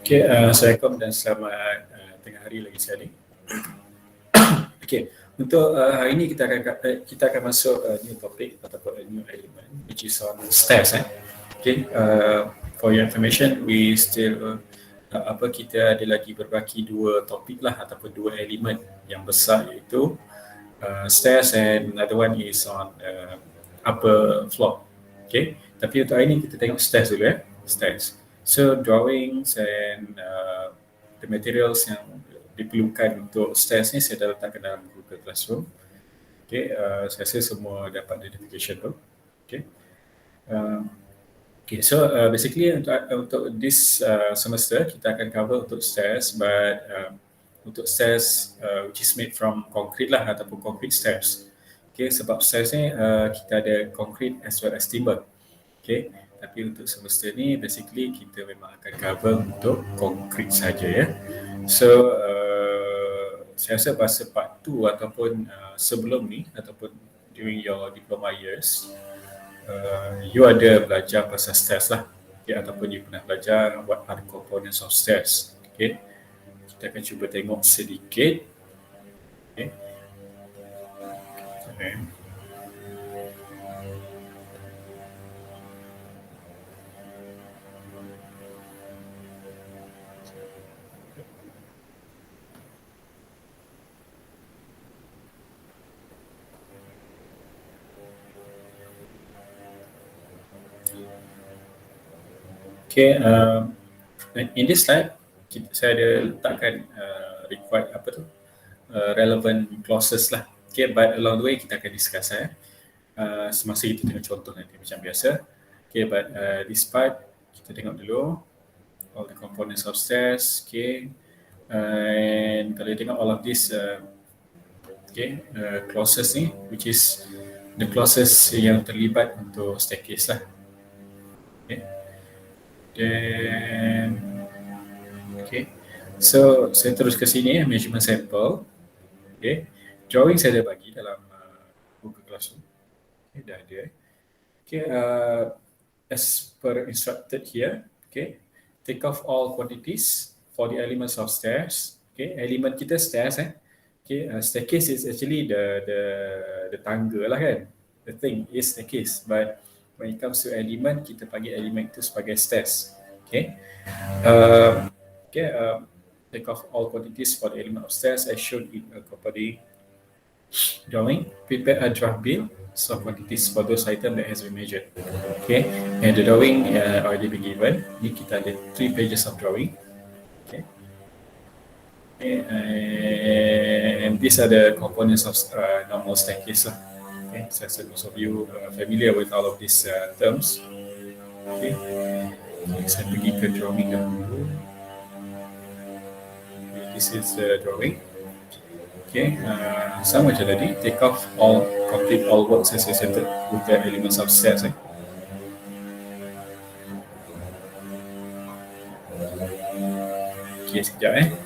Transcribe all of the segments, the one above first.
Okay, Assalamualaikum dan selamat tengah hari lagi sekali. Okay, untuk hari ini kita akan masuk new topic ataupun new element which is on stairs. Okay, for your information, we still kita ada lagi berbaki dua topik lah ataupun dua elemen yang besar, iaitu stairs, and another one is on upper floor. Okay, tapi untuk hari ini kita tengok stairs dulu stairs. So drawings and the materials yang diperlukan untuk stairs ni saya dah letakkan dalam Google Classroom. Okay, saya rasa semua dapat notification tu. Okay, okay, so basically untuk this semester kita akan cover untuk stairs, but untuk stairs which is made from concrete lah ataupun concrete stairs. Okay, sebab stairs ni kita ada concrete as well as timber. Okay, tapi untuk semester ni basically kita memang akan cover untuk concrete saja ya. So saya rasa pada part 2 ataupun sebelum ni ataupun during your diploma years, you ada belajar pasal stairs lah, okay, ataupun you pernah belajar what are the components of stairs. Okay, kita akan cuba tengok sedikit. Okay. Okay, in this slide saya ada letakkan required relevant clauses lah. Okay, but along the way kita akan discuss semasa kita tengok contoh nanti macam biasa. Okay, but this part kita tengok dulu all the components of stairs. Okay, and kalau tengok all of this clauses ni, which is the clauses yang terlibat untuk staircase lah. Okay. Then, okay, so saya terus ke sini measurement sample. Okay, drawing saya dah bagi dalam Google Classroom. Okay, dah ada. Okay, as per instructed here, okay, take off all quantities for the elements of stairs. Okay, element kita stairs Okay, staircase is actually the tangga lah kan. The thing is staircase, but when it comes to element, kita panggil element itu sebagai stairs. Okay. Take off all quantities for the element of stairs as shown in a accompanying drawing. Prepare a draft bill of quantities for those items that has been measured. Okay. And the drawing already been given. Ni kita ada 3 pages of drawing. Okay. And these are the components of normal staircase lah. Okay, so most of you are familiar with all of these terms. Okay, saya pergi ke drawing dahulu. Okay, this is the drawing. Okay, sama je tadi. Take off all, complete all works associated with the elements of stairs. Okay, sekejap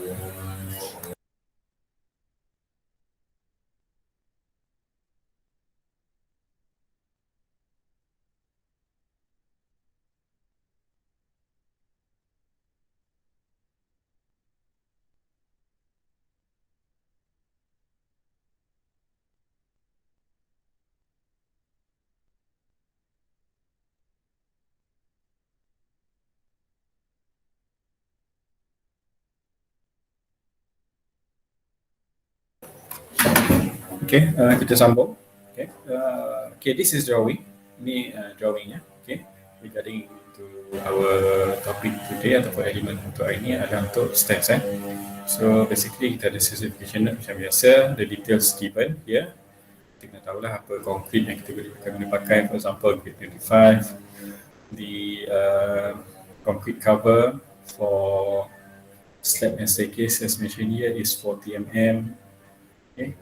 Okay, kita sambung. Okay, this is drawing. Ini drawingnya. Okay, regarding to our topic today ataupun elemen untuk hari ini adalah untuk stairs. So basically kita ada specification macam biasa, the details given here. Kita kena tahulah apa concrete yang kita guna pakai. For example, grade 25, the concrete cover for slab and staircase as mentioned here is 40 mm. Okay,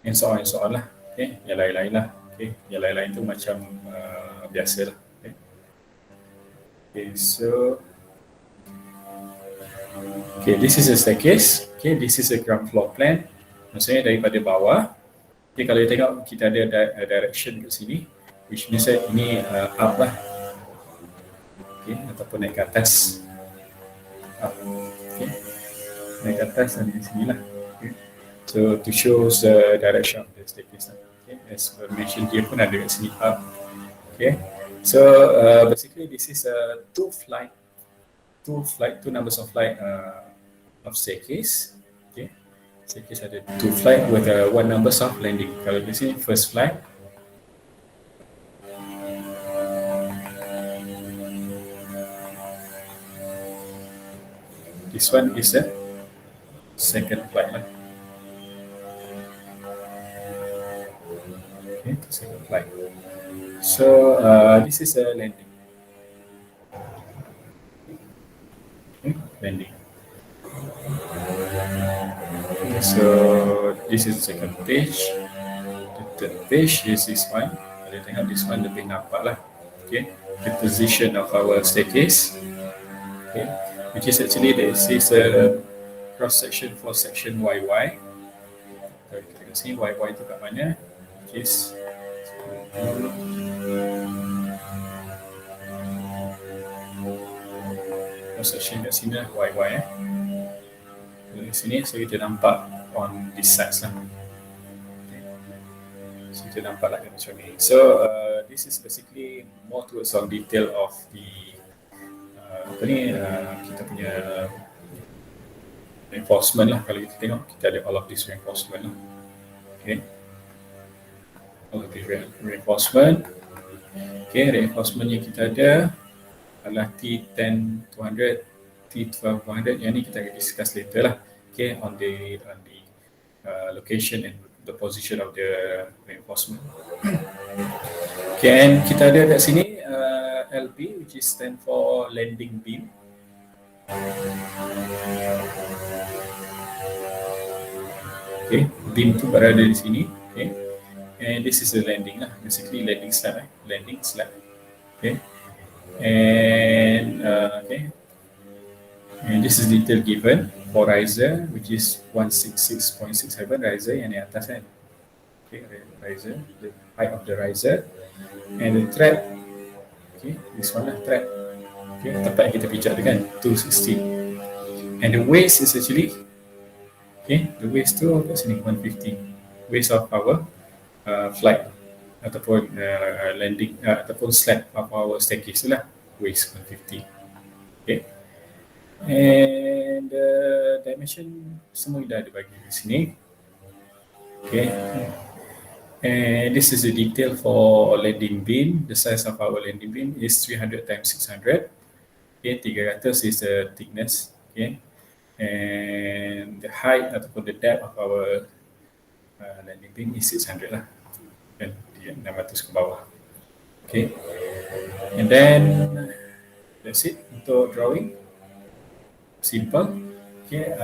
and so on lah. Okay, yang lain-lain lah. Okay, yang lain-lain tu macam biasa lah. Okay, so this is a staircase. Okay, this is a ground floor plan. Maksudnya daripada bawah. Okay, kalau you tengok kita ada direction kat sini, which means ini up lah. Okay, ataupun naik ke atas. up. Okay. Naik ke atas dan di sini lah. Okay. So to show the direction of the staircase. Okay. As mentioned here pun ada kat sini up. Okay. So basically this is a two numbers of flight of staircase. Okay. Staircase ada two flight with one numbers of landing. Kalau di sini first flight. This one is the second flight lah. Okay, second flight. So this is a landing. Okay, landing. Okay, so this is the second page. The third page is this one. Kalau tengok this one lebih nampak lah. Okay, the position of our staircase. Okay, which is actually this is a cross section for section YY. Kalau kita tengok sini YY itu kat mana? Which is cross section kat sini lah YY Di sini so kita nampak on this side lah. Okay. So kita nampak lah macam ni. So this is basically more towards on detail of the apa ni kita punya reinforcement lah. Kalau kita tengok kita ada all of this reinforcement lah. Okay. All of this reinforcement. Okay, reinforcement yang kita ada adalah T10-200, T12-100. Yang ni kita akan discuss later lah. Okay, on the location and the position of the reinforcement. Okay, and kita ada kat sini LB, which is stand for landing beam. Okay, beam tu berada di sini. Okay, and this is the landing lah, basically landing slab, landing slab. Okay, and okay, and this is detail given for riser, which is 166.67 riser yang di atas kan. Okay, riser, the height of the riser, and the thread. Okay, this one lah thread. Okay, tempat yang kita pijak tu kan 260, and the waist is actually okay, the waist tu kat sini 150, waist of our flight ataupun landing ataupun slab of our staircase tu lah, waist 150. Okay, and dimension semua dah ada bagi di sini. Okay, and this is the detail for landing beam. The size of our landing beam is 300 times 600. Okay, 300 is the thickness. Okay, and the height ataupun the depth of our landing beam is 600 lah. Dan 600 ke bawah. Okay, and then that's it untuk drawing. Simple. Okay,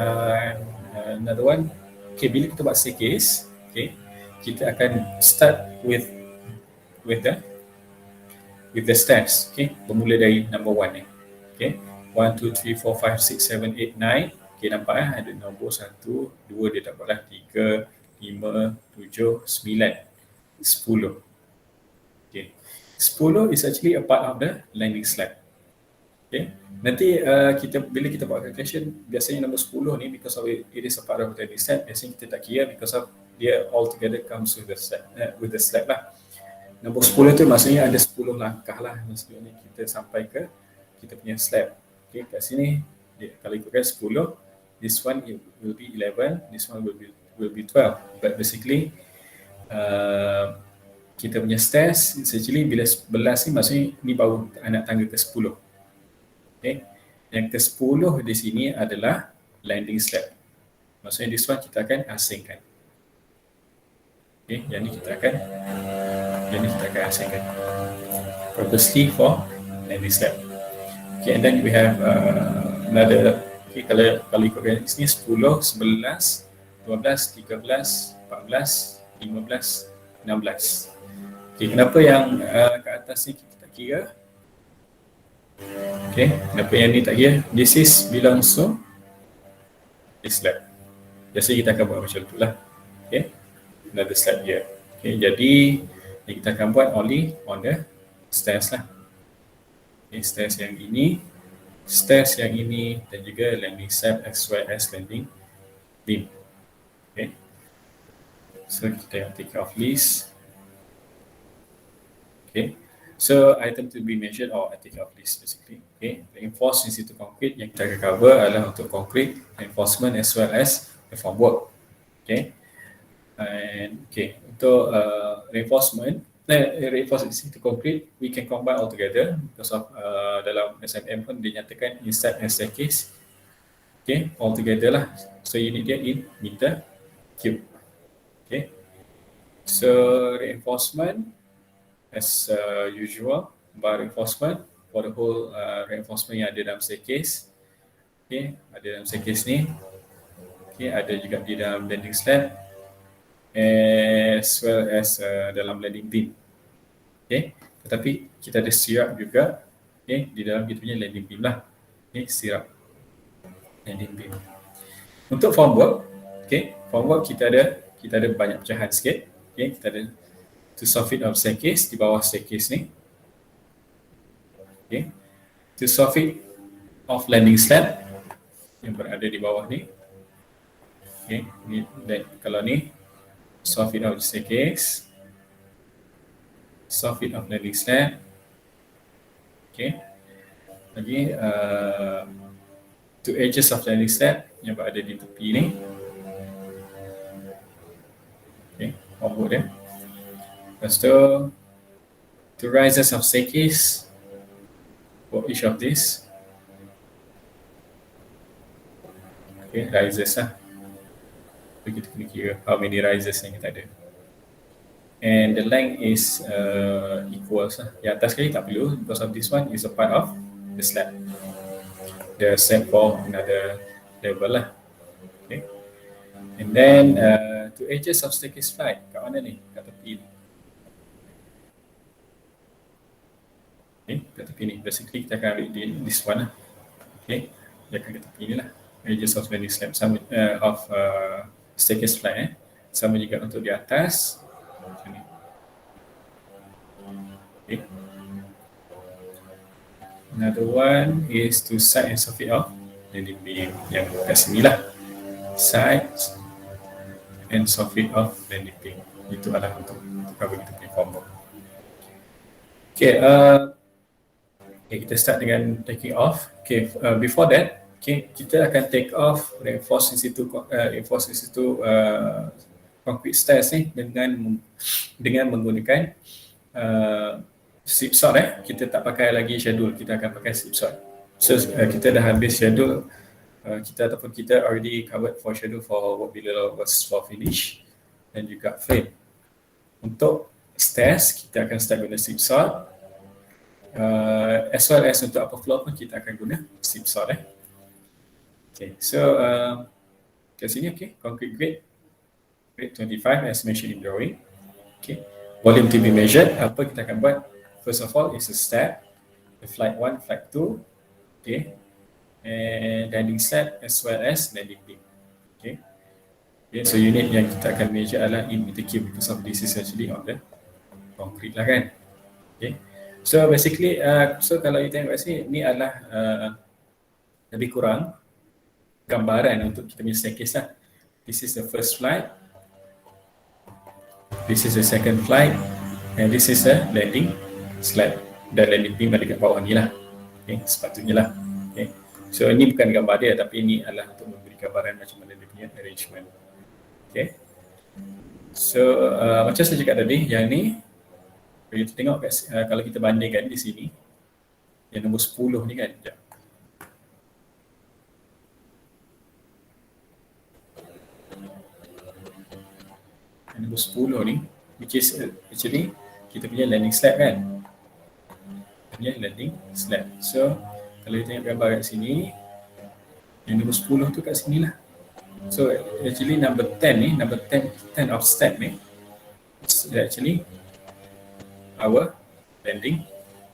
another one. Okay, bila kita buat staircase, okay, kita akan start with the stairs. Okay, bermula dari number 1 ni. Okay, 1, 2, 3, 4, 5, 6, 7, 8, 9. Okay, nampak ada nombor 1, 2, dia dapatlah 3, 5, 7, 9, 10. Okay, 10 is actually a part of the landing slab. Okay, nanti bila kita buat calculation, biasanya nombor 10 ni because of it is a part of the landing slab, biasanya kita tak kira because of dia all together comes with the slab lah. Nombor 10 tu maksudnya ada 10 langkah lah, maksudnya kita sampai ke kita punya slab. Okay, kat sini kalau ikutkan 10, this one it will be 11, this one will be 12. But basically kita punya stairs actually bila 11 ni maksudnya ni baru anak tangga ke 10. Okay, yang ke 10 di sini adalah landing slab. Maksudnya this one kita akan asingkan. Okay, yang ni kita akan asingkan purposely for landing slab. Okay, and then we have another. Okay, kalau ikutkan sini 10, 11, 12, 13, 14, 15, 16. Okay, kenapa yang kat atas ni kita tak kira? Okay, kenapa yang ni tak kira? This is belongs to this slab. Biasanya kita akan buat macam tu lah. Okay, another slab here. Okay, jadi kita akan buat only on the stairs lah. Okay, stairs yang ini stairs yang ini dan juga landing step as well as landing beam. Okay. So kita take off list. Okay. So item to be measured or take off list basically. Okay. Reinforced in situ concrete yang kita akan cover adalah untuk concrete reinforcement as well as the formwork. Okay. And okay, untuk reinforcement in situ concrete, we can combine all together because of dalam SMM pun dinyatakan inside and staircase. Okay, all together lah. So unit dia in meter cube. Okay, so reinforcement as usual, bar reinforcement for the whole reinforcement yang ada dalam staircase. Okay, ada dalam staircase ni. Okay, ada juga di dalam landing slab as well as dalam landing beam. Okay, tetapi kita ada stirrup juga, okay, di dalam kita punya landing beam lah. Okay, stirrup landing beam. Untuk formwork, okay, formwork kita ada banyak pecahan sikit. Okay, kita ada to soffit of staircase di bawah staircase ni. Okay, to soffit of landing slab yang berada di bawah ni. Okay, ni kalau ni soffit of staircase, soffit of landing slab. Okay, lagi two edges of landing slab yang berada di tepi ni. Okay, formwork dia. Lepas tu two rises of staircase for each of these. Okay, rises lah. So kita kena kira how many rises yang kita ada. And the length is equals lah. Yang atas sekali tak perlu because of this one is a part of the slab. The slab for another level lah. Okay. And then two edges of staircase flight. Kat mana ni? Kat tepi ni. Okay, kat tepi ni. Basically kita akan ambil this one lah. Okay. Dia akan kat tepi ni lah. Edges of landing slab sama of staircase flight. Sama juga untuk di atas. Macam ni. Okay. Another one is to side and soffit of landing beam yang kat sini lah. Side and soffit of landing beam. Itu adalah untuk cover kita punya formwork. Okay, okay, kita start dengan taking off. Okay, before that, okay, kita akan take off reinforced in situ concrete stairs ni dengan menggunakan slipshod. Kita tak pakai lagi schedule, kita akan pakai slipshod. So kita dah habis schedule, kita already covered for schedule for work below was for finish dan juga frame. Untuk stairs kita akan start guna slipshod, as well as untuk upper floor pun kita akan guna slipshod. Okay, so kat sini, okay, concrete grade 25 as mentioned in drawing. Okay, volume to be measured. Apa kita akan buat? First of all is a step, the flight 1, flight 2, okay, and landing slab as well as landing beam. Okay, okay, so unit yang kita akan measure adalah in meter cube because of this is actually on the concrete lah kan. Okay, so basically, so kalau you tengok kat sini, ni adalah lebih kurang gambaran untuk kita punya staircase lah. This is the first flight, this is the second flight, and this is the landing slab. Dan landing beam ada kat bawah ni lah. Okay, sepatutnya lah. Okay. So ini bukan gambar dia, tapi ini adalah untuk memberi gambaran macam mana dia punya arrangement. Okay. So macam saya cakap tadi, yang ni kalau kita tengok kalau kita bandingkan di sini, yang nombor 10 ni kan, sekejap. Yang nombor 10 ni, which is actually kita punya landing slab kan. Punya landing slab. So kalau kita tengok gambar kat sini, yang nombor 10 tu kat sini lah. So actually number 10 ni, number 10 of step ni, it's actually our landing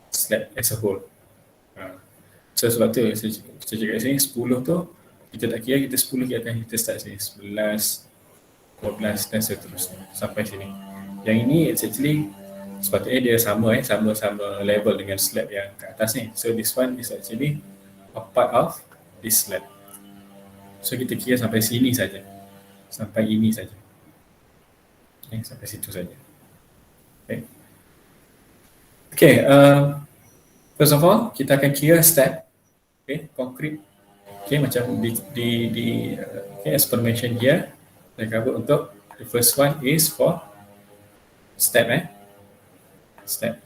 slab as a whole. So sebab tu saya cakap kat sini 10 tu kita tak kira, kita 10 kita start sini 11, 12 dan seterusnya sampai sini. Yang ini it's actually sepatutnya dia sama level dengan slab yang kat atas ni. So this one is actually a part of this slab. So kita kira sampai sini saja, sampai ini saja. Okay, sampai situ saja. Okay, first of all kita akan kira step, okay, concrete, okay, macam okay, as per mentioned here, saya cover untuk the first one is for step, step,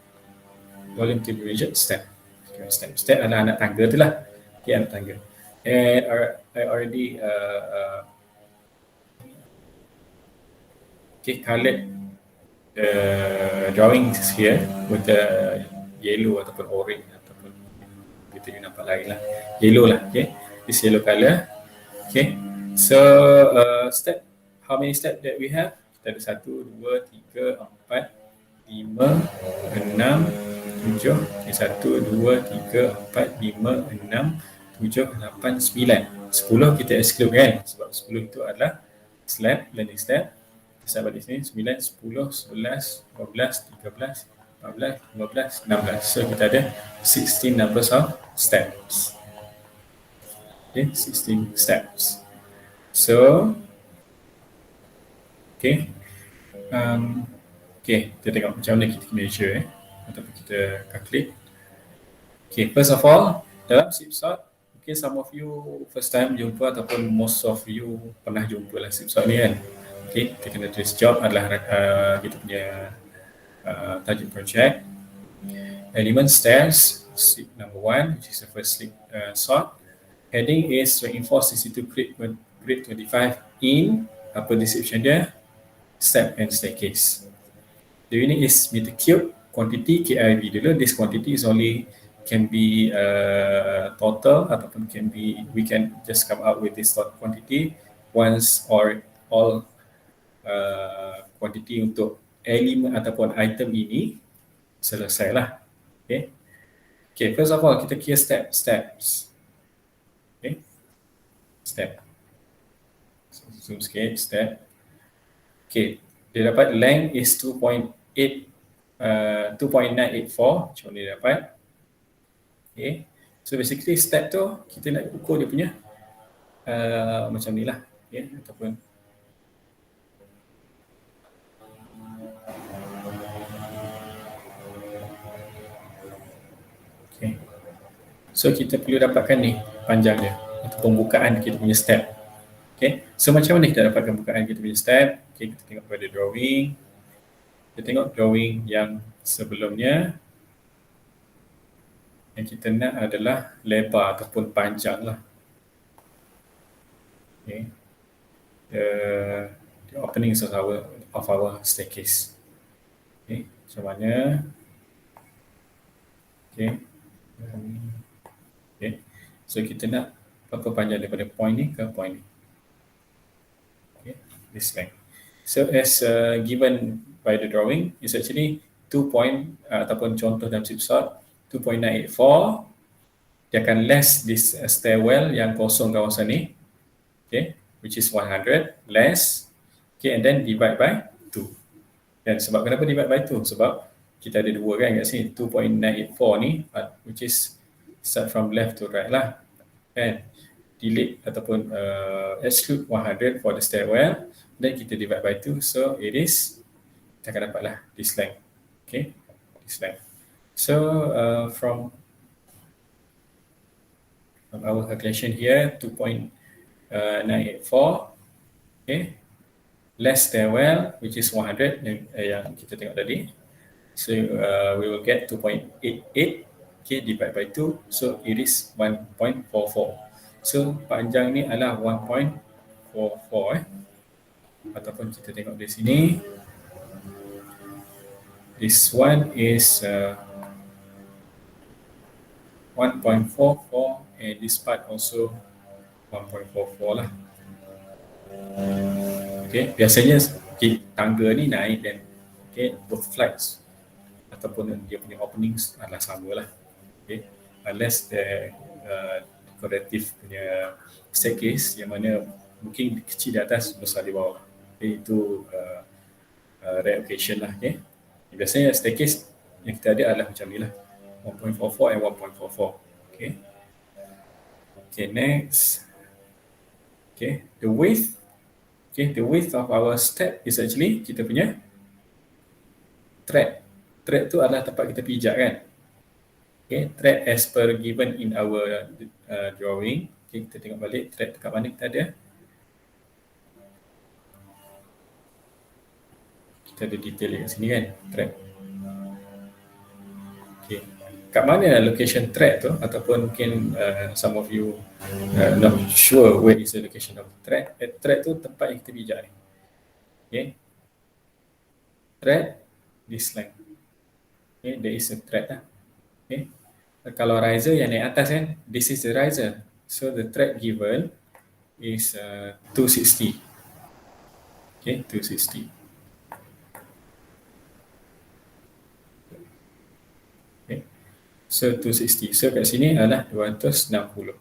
volume table rigid step. Okay, step anak-anak tangga tu lah, okay, anak tangga. And I already okay, colored the drawings here with the yellow ataupun orange ataupun kita nampak lain lah, yellow lah, okay, this yellow color. Okay, so step, how many step that we have? Kita ada 1, 2, 3, 4, 5, 6, 7. Okay, 1, 2, 3, 4, 5, 6, 7, 8, 9. 10 kita exclude kan, sebab 10 itu adalah slab, learning step. Sampai di sini 9, 10, 11, 12, 13, 14, 15, 16. So kita ada 16 numbers of steps. Okay, 16 steps. So, okay, okay, kita tengok macam mana kita measure ataupun kita calculate. Okay, first of all, dalam SIPSOT, okay, some of you first time jumpa ataupun most of you pernah jumpa lah SIPSOT ni kan. Okay, kita kena tulis job adalah kita punya tajuk project. Element stairs, slip number 1, which is the first slip sort. Heading is reinforced institute grade 25 in, apa description dia? Step and staircase. The unit is meter cube, quantity KIV dulu. This quantity is only can be total ataupun can be, we can just come out with this quantity once or all quantity untuk elemen ataupun item ini selesai lah. Okay. Okay, first of all kita kira steps. Okay, step. Zoom sikit, step. Okay, dia dapat length is 2.984, macam mana dia dapat. Okay, so basically step tu kita nak ukur dia punya macam ni lah, okay, ataupun okay. So kita perlu dapatkan ni panjang dia atau pembukaan kita punya step. Okay, so macam mana kita dapatkan pembukaan kita punya step? Okay, kita tengok pada drawing. Kita tengok drawing yang sebelumnya. Yang kita nak adalah lebar ataupun panjang lah. Okay, the openings of our staircase. Okay, macam mana? Okay. Okay, so kita nak berapa panjang daripada point ni ke point ni. Okay, this length. So as given by the drawing, is actually 2 point ataupun contoh dalam SIPSOT 2.984. Dia akan less this stairwell yang kosong kawasan ni, okay, which is 100 less, okay, and then divide by 2. Dan sebab kenapa divide by 2? Sebab kita ada dua kan kat sini, 2.984 ni, which is start from left to right lah, kan, delete ataupun exclude 100 for the stairwell, then kita divide by 2, so it is, kita akan dapat lah this length, okay, this length. So from our calculation here, 2.984, okay, less stairwell, which is 100 yang kita tengok tadi. So we will get 2.88, okay, divide by 2, so it is 1.44. So panjang ni adalah 1.44 ataupun kita tengok di sini, this one is 1.44 and this part also 1.44 lah. Okay, biasanya okay, tangga ni naik dan okay, both flights ataupun dia punya openings adalah sama lah, okay, unless the decorative punya staircase yang mana mungkin kecil di atas, besar di bawah, okay, itu rare occasion lah, okay. Biasanya staircase yang kita ada adalah macam ni lah, 1.44 and 1.44, okay. Okay, next. Okay, the width. Okay, the width of our step is actually kita punya thread. Thread tu adalah tempat kita pijak kan. Okay, thread as per given in our drawing. Okay, kita tengok balik thread dekat mana kita ada. Kita ada detail dekat sini kan, thread. Okay, kat mana location thread tu, ataupun mungkin some of you not sure where is the location of the thread. Thread tu tempat yang kita pijak ni. Okay, thread this length. Okay, there is a thread lah. Okay, kalau riser yang naik atas kan, this is the riser. So the thread given is 260. Okay, 260. Okay, so 260. So kat sini adalah 260.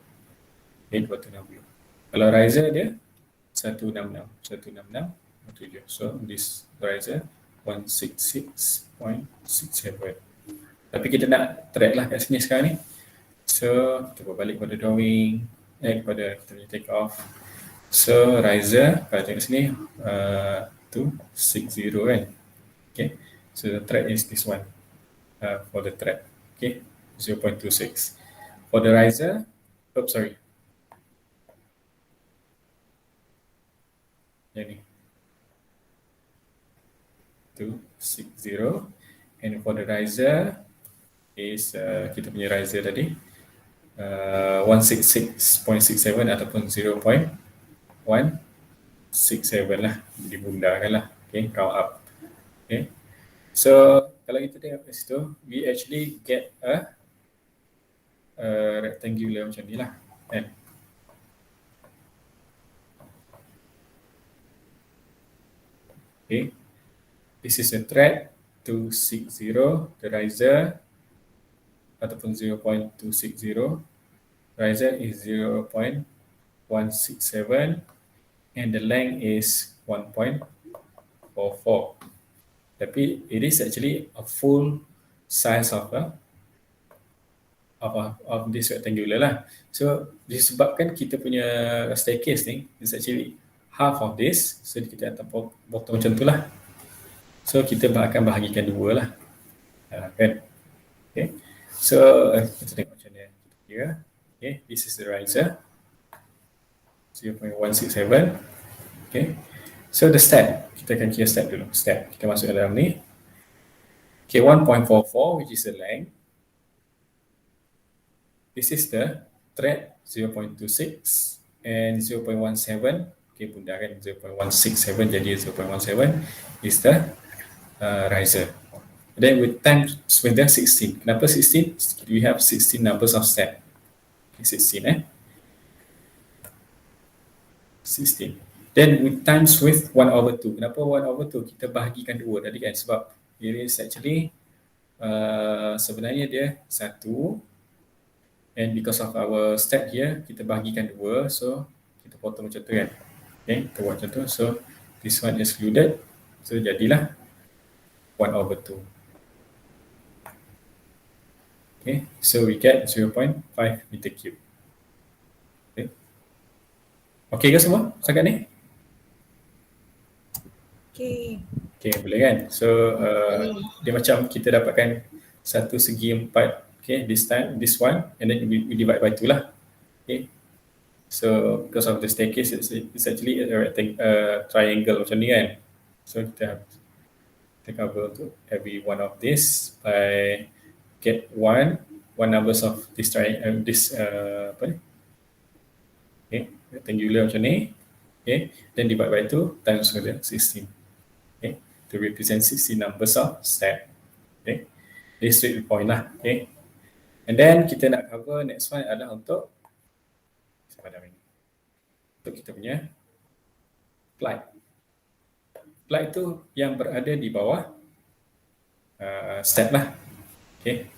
Okay, 260. Kalau riser dia 166. 166. So this riser 166.67. Tapi kita nak track lah kat sini sekarang ni. So kita buat balik pada drawing, kepada kita punya take off. So riser pada kat sini 260 kan. Okay, so the thread is this one for the thread. Okay, 0.26. For the riser, Jadi 260, and for the riser is kita punya riser tadi 166.67 ataupun 0.167 lah, dibundarkan lah. Okay, round up. Okay, so kalau kita tengok kat situ, we actually get a rectangular macam ni lah kan. Okay, this is the thread 260, the riser ataupun 0.260, riser is 0.167, and the length is 1.44. Tapi it is actually a full size of this rectangular lah. So disebabkan kita punya staircase ni is actually half of this, so kita akan potong macam tu lah. So kita akan bahagikan dua lah, kan? Okay, so kita tengok macam ni. Okay, this is the riser 0.167. Okay, so the step, kita akan kira step dulu. Step, kita masuk dalam ni. Okay, 1.44 which is the length. This is the thread 0.26 and 0.17. Okay, bundaran 0.167 jadi 0.17 is the riser. Then with times with the 16. Kenapa 16? We have 16 numbers of step. Okay, 16 16. Then with times with 1/2. Kenapa 1/2? Kita bahagikan 2 tadi kan, sebab it is actually sebenarnya dia 1, and because of our step here kita bahagikan 2, so kita potong macam tu kan. Okay, kita buat macam tu. So this one excluded, so jadilah 1/2. Okay, so we get 0.5 meter cube. Okay ke semua setakat ni? Okay, boleh kan? So dia macam kita dapatkan satu segi 4. Okay, this one, and then we divide by 2 lah. Okay, so because of the staircase, it's actually a triangle macam ni kan. So kita cover untuk every one of this by get one numbers of this triangle, apa ni? Okay, rectangular macam ni. Okay, then divide by 2 times with 16. Okay, to represent 16 numbers of step. Okay, this straight point lah. Okay, and then kita nak cover next one adalah untuk kita punya plate. Plate tu yang berada di bawah step lah. Okay.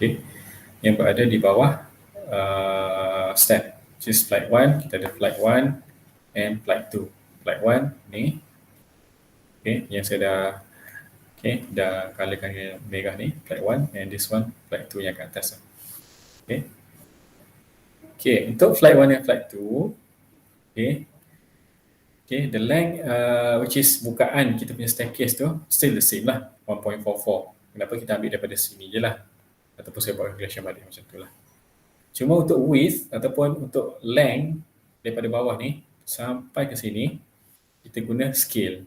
Okay, yang berada di bawah step, which is plate 1. Kita ada plate 1 and plate 2. Plate 1 ni, okay, yang saya dah Okay, dah colorkan yang merah ni, flight 1, and this one, flight 2 yang kat atas. Okay. Okay, untuk flight 1 dan flight 2, okay, okay, the length which is bukaan kita punya staircase tu still the same lah, 1.44. Kenapa kita ambil daripada sini je lah, ataupun saya buat calculation balik macam tu lah. Cuma untuk width ataupun untuk length daripada bawah ni sampai ke sini, kita guna scale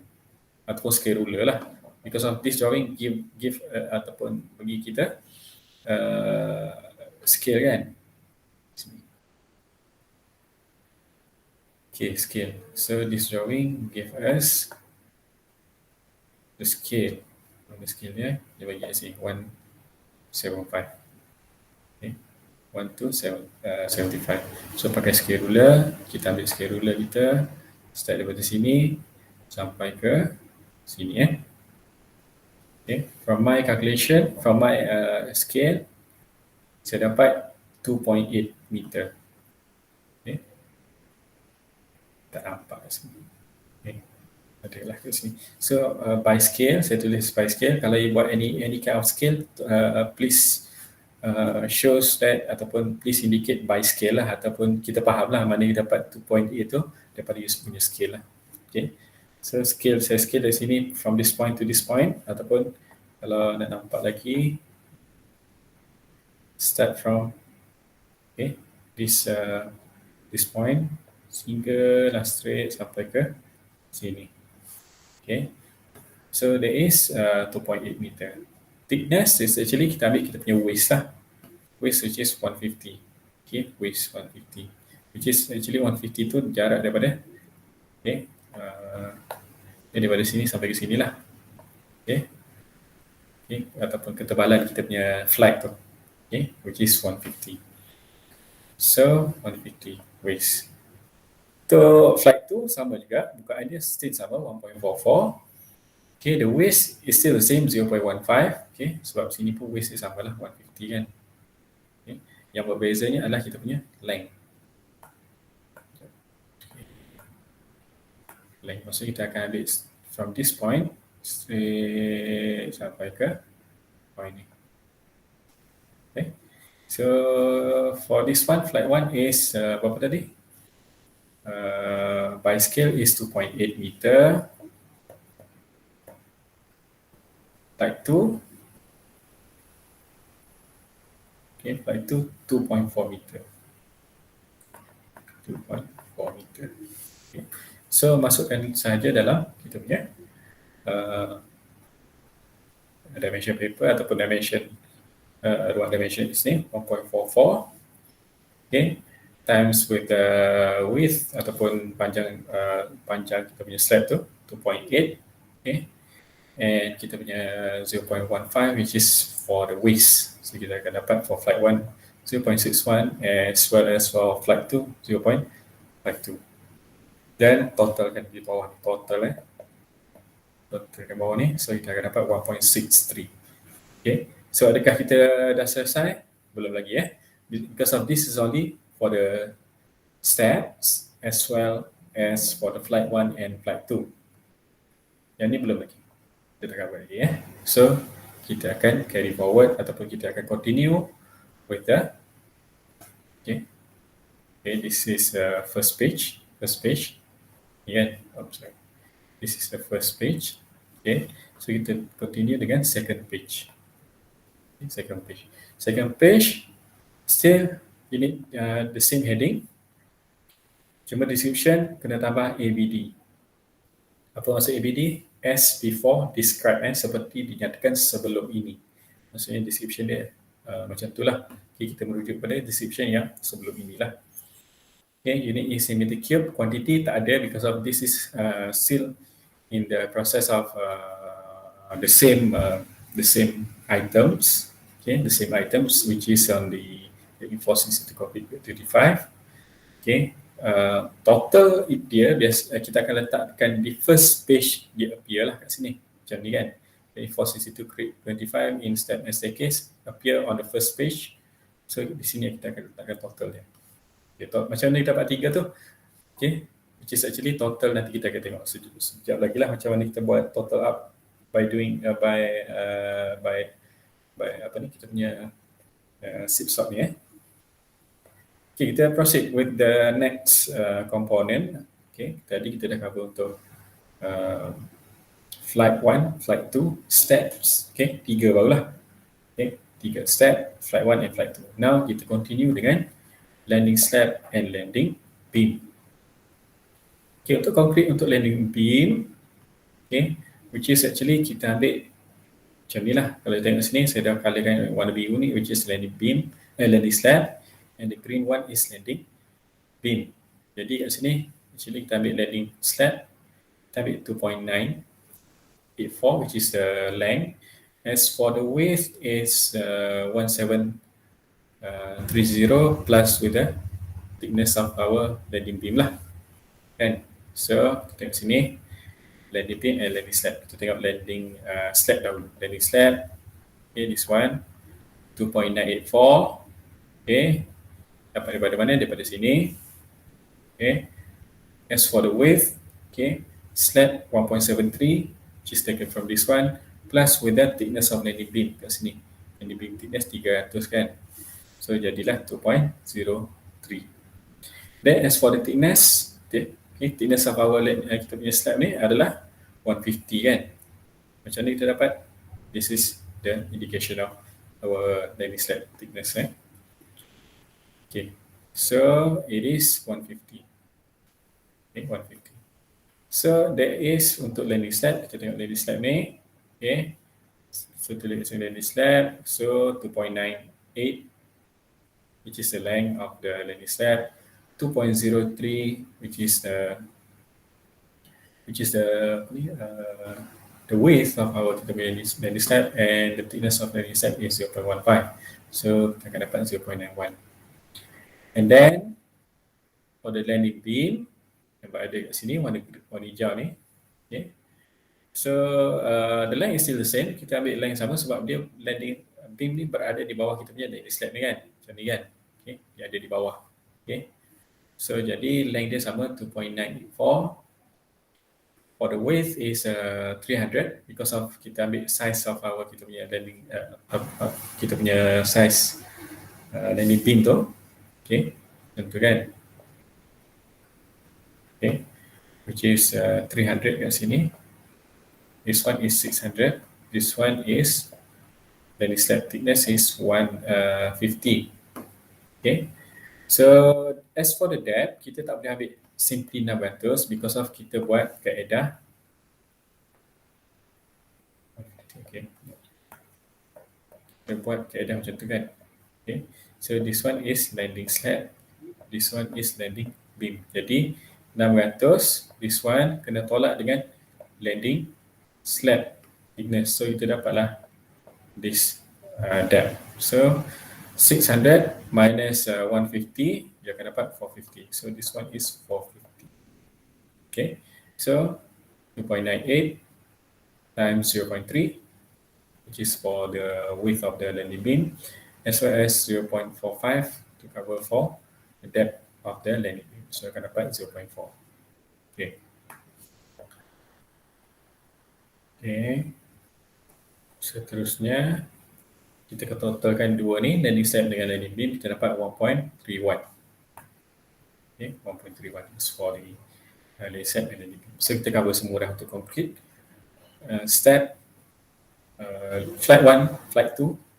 ataupun scale ruler lah. Because of this drawing give ataupun bagi kita scale kan. Okay, scale. So this drawing give us the scale. The scale dia bagi kat sini 175. Okay. 1 to 75. So pakai scale ruler, kita ambil scale ruler kita, start daripada sini sampai ke sini Okay. From my calculation, from my scale, saya dapat 2.8 meter. Okay. Tak nampak kat sini. Okay. Adalah kat sini. So by scale, saya tulis by scale. Kalau you buat any kind of scale, please shows that ataupun please indicate by scale lah, ataupun kita faham lah mana kita dapat 2.8 tu daripada you punya scale lah. Okay. So scale, saya scale dari sini from this point to this point, ataupun kalau nak nampak lagi, start from this point sehingga lah straight sampai ke sini. Okay. So there is 2.8 meter. Thickness is actually kita ambil kita punya waist lah. Waist which is 150. Okay, waist 150. Which is actually 150 tu jarak daripada daripada sini sampai ke sini lah. Okay. Ataupun ketebalan kita punya flag tu. Okay, which is 150. So 150 waist. Untuk flag tu sama juga, bukaan dia still sama 1.44. Okay, the waist is still the same 0.15. Okay, sebab sini pun waist dia sama lah 150 kan. Okay. Yang berbezanya adalah kita punya length. Length maksudnya kita akan ambil from this point straight sampai ke point ni. Okay. So for this one, flight 1 is berapa tadi? By scale is 2.8 meter. Flight 2, okay, flight 2, 2.4 meter. 2.4 meter. Okay. So, masukkan sahaja dalam kita punya dimension paper ataupun dimension ruang dimension di sini, 1.44. Okay, times with the width ataupun panjang kita punya slab tu, 2.8. Okay. And kita punya 0.15 which is for the waist. So kita akan dapat for flight 1 0.61 as well as for flight 2 0.52. Dan totalkan di bawah totalkan bawah ni, so kita akan dapat 1.63. Okay. So adakah kita dah selesai? Belum lagi because of this is only for the steps as well as for the flight 1 and flight 2. Yang ni belum lagi. Kita cover lagi So kita akan carry forward ataupun kita akan continue with the okay, this is the first page. Sorry. This is the first page. Okay, so kita continue dengan second page. Second page still you need the same heading, cuma description kena tambah ABD. Apa maksud ABD? As before described, seperti dinyatakan sebelum ini. Maksudnya description dia macam itulah. Okay, kita merujuk pada description yang sebelum inilah. Okay, unit is in meter cube. Quantity tak ada because of this is still in the process of the same items. Okay, the same items which is on the enforcing city copy 35. Okay. Total dia biasa kita akan letakkan di first page, dia appear lah kat sini macam ni kan. Enforcing city create 25 in step and staircase appear on the first page. So di sini kita akan letakkan total dia. Okay, macam mana kita dapat 3 tu? Okay, which is actually total, nanti kita akan tengok sekejap lagi lah macam mana kita buat total up by doing by apa ni kita punya zip sort ni. Okay, kita proceed with the next component. Okay, tadi kita dah cover untuk flight 1, flight 2, steps. Okay, 3 barulah. Okay, 3 step, flight 1 and flight 2. Now kita continue dengan landing step and landing beam. Okay, untuk concrete untuk landing beam, okay, which is actually kita ambil macam ni lah. Kalau tengok sini, saya dah colourkan warna biru ni, which is landing beam, landing slab, and the green one is landing beam. Jadi kat sini, actually kita ambil landing slab, kita ambil 2.984, which is the length. As for the width is 1730 plus with the thickness of our landing beam lah. Kan? So, kita tengok sini, landing beam and landing slab. Kita tengok landing slab dahulu. Landing slab, okay, this one, 2.984, okay. Dapat daripada mana? Daripada sini. Okay. As for the width, okay, slab 1.73, which is taken from this one, plus with that thickness of landing beam kat sini. Landing beam thickness 300 kan. So jadilah 2.03. Then as for the thickness, okay, thickness of our kita punya slab ni adalah 150 kan. Macam ni kita dapat. This is the indication of our landing slab thickness kan. Okay, so it is 150. Okay, 150. So that is untuk landing slab. Kita tengok landing slab ni. Okay, so tulis landing slab. So 2.98, which is the length of the landing slab. 2.03, which is the width of our landing slab, and the thickness of landing slab is 0.15. So kita akan dapat 0.91. And then for the landing beam yang berada kat sini, warna hijau ni, okay. So the length is still the same. Kita ambil length sama sebab dia landing beam ni berada di bawah kita punya landing slab ni kan, macam ni kan, okay. Dia ada di bawah, okay. So jadi length dia sama 2.984. For the width is 300 because of kita ambil size of our kita punya landing kita punya size landing beam tu. Okay, tentu kan. Okay, which is 300 kat sini. This one is 600. This one is landing slab thickness is 150. Okay, so as for the depth, kita tak boleh ambil simply 600 because of kita buat kaedah. Okay, kita buat kaedah macam tu kan. Okay. So this one is landing slab, this one is landing beam. Jadi 600, this one kena tolak dengan landing slab thickness. So itu dapatlah this depth. So 600 minus 150, dia akan dapat 450. So this one is 450. Okay, so 2.98 times 0.3, which is for the width of the landing beam, as well as 0.45 to cover for the depth of the landing beam. So akan dapat 0.4. Okay. Okay. Seterusnya kita akan totalkan dua ni, landing slab dengan landing beam, kita dapat 1.31. Okay, 1.31 is for the landing slab and landing beam. So kita cover semua dah untuk concrete. Step, flight 1, flight 2,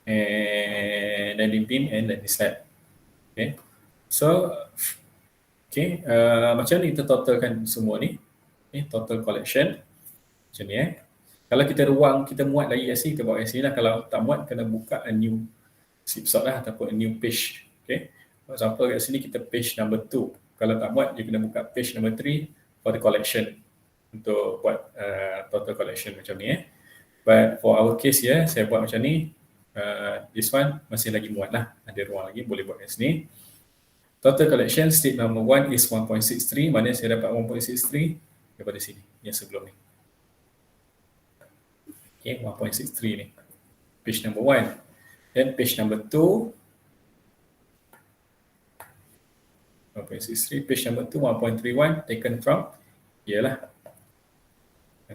and landing beam and landing slab. Okay, so okay, macam ni kita totalkan semua ni. Okay, total collection macam ni Kalau kita ruang, kita muat lagi kat sini, kita bawa kat sini lah. Kalau tak muat, kena buka a new zip sort lah ataupun a new page. Okay, for example kat sini kita page number 2. Kalau tak muat, dia kena buka page number 3 for the collection untuk buat total collection macam ni But for our case saya buat macam ni. This one masih lagi muat lah, ada ruang lagi, boleh buat kat sini. Total collection state number 1 is 1.63. Mana saya dapat 1.63 daripada sini, yang sebelum ni. Okay, 1.63 ni page number 1. Then page number 2 1.63, page number 2 1.31 taken from ialah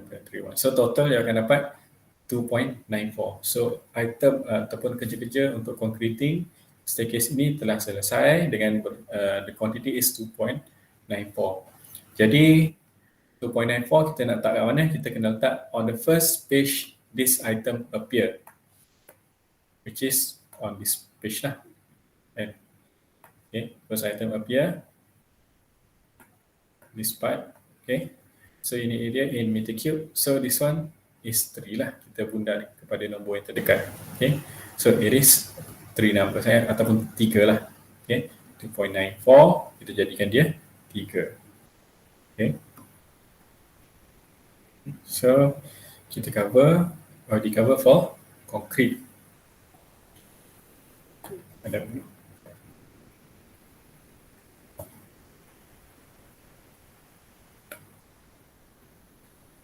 9.31. So total dia akan dapat 2.94. So item ataupun kerja-kerja untuk concreting staircase ini telah selesai dengan the quantity is 2.94. Jadi 2.94 kita nak letak kat mana? Kita kena letak on the first page this item appear, which is on this page lah. Okay, first item appear, this part. Okay, so ini area in meter cube. So this one is 3 lah. Kita bunda kepada nombor yang terdekat. Okay, so it is 3 numbers ataupun 3 lah. Okay, 2.94 kita jadikan dia 3. Okay, so kita cover already cover for concrete. Ada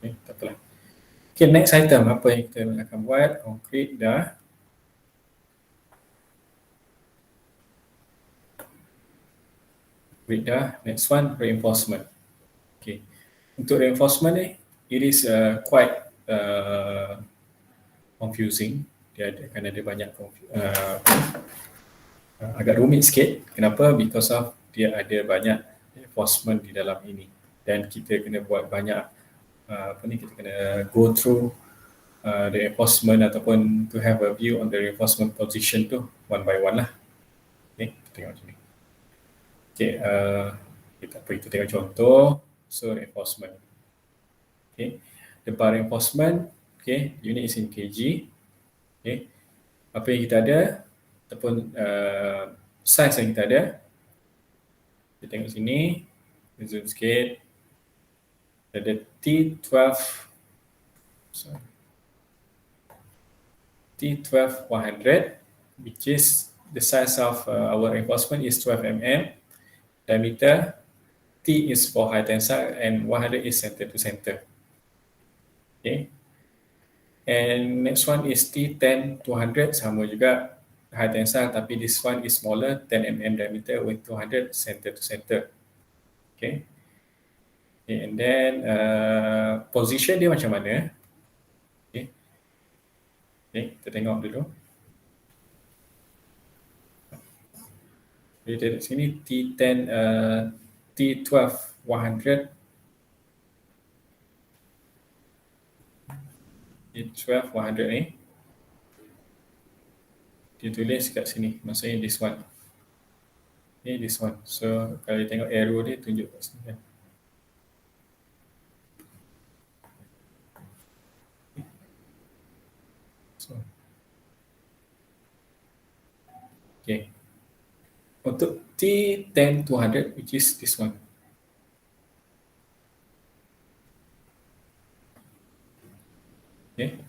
tak apalah. Okay, next item apa yang kita akan buat? Concrete dah. Concrete dah. Next one, reinforcement. Okay, untuk reinforcement ni, it is quite confusing. Dia akan ada banyak agak rumit sikit. Kenapa? Because of dia ada banyak reinforcement di dalam ini. Dan kita kena buat banyak kita kena go through the reinforcement ataupun to have a view on the reinforcement position tu one by one lah. Okay, kita tengok macam ni. Okay, kita tengok contoh. So reinforcement. Okay, the bar reinforcement. Okay, unit is in kg. Okay, apa yang kita ada ataupun size yang kita ada. Kita tengok sini. Zoom sikit. Ada T12 100, which is the size of our reinforcement is 12 mm. Diameter, T is for high tensile and 100 is center to center. Okay. And next one is T10 200, sama juga high tensile, tapi this one is smaller, 10 mm diameter with 200 center to center. Okay. And then position dia macam mana? Okay, kita tengok dulu. Jadi dari sini T10 T12 100 T12 100 ni dia tulis kat sini, maksudnya this one. Okay, this one. So kalau dia tengok arrow dia tunjuk kat sini kan. Okay. Untuk T10 200, which is this one. Okay.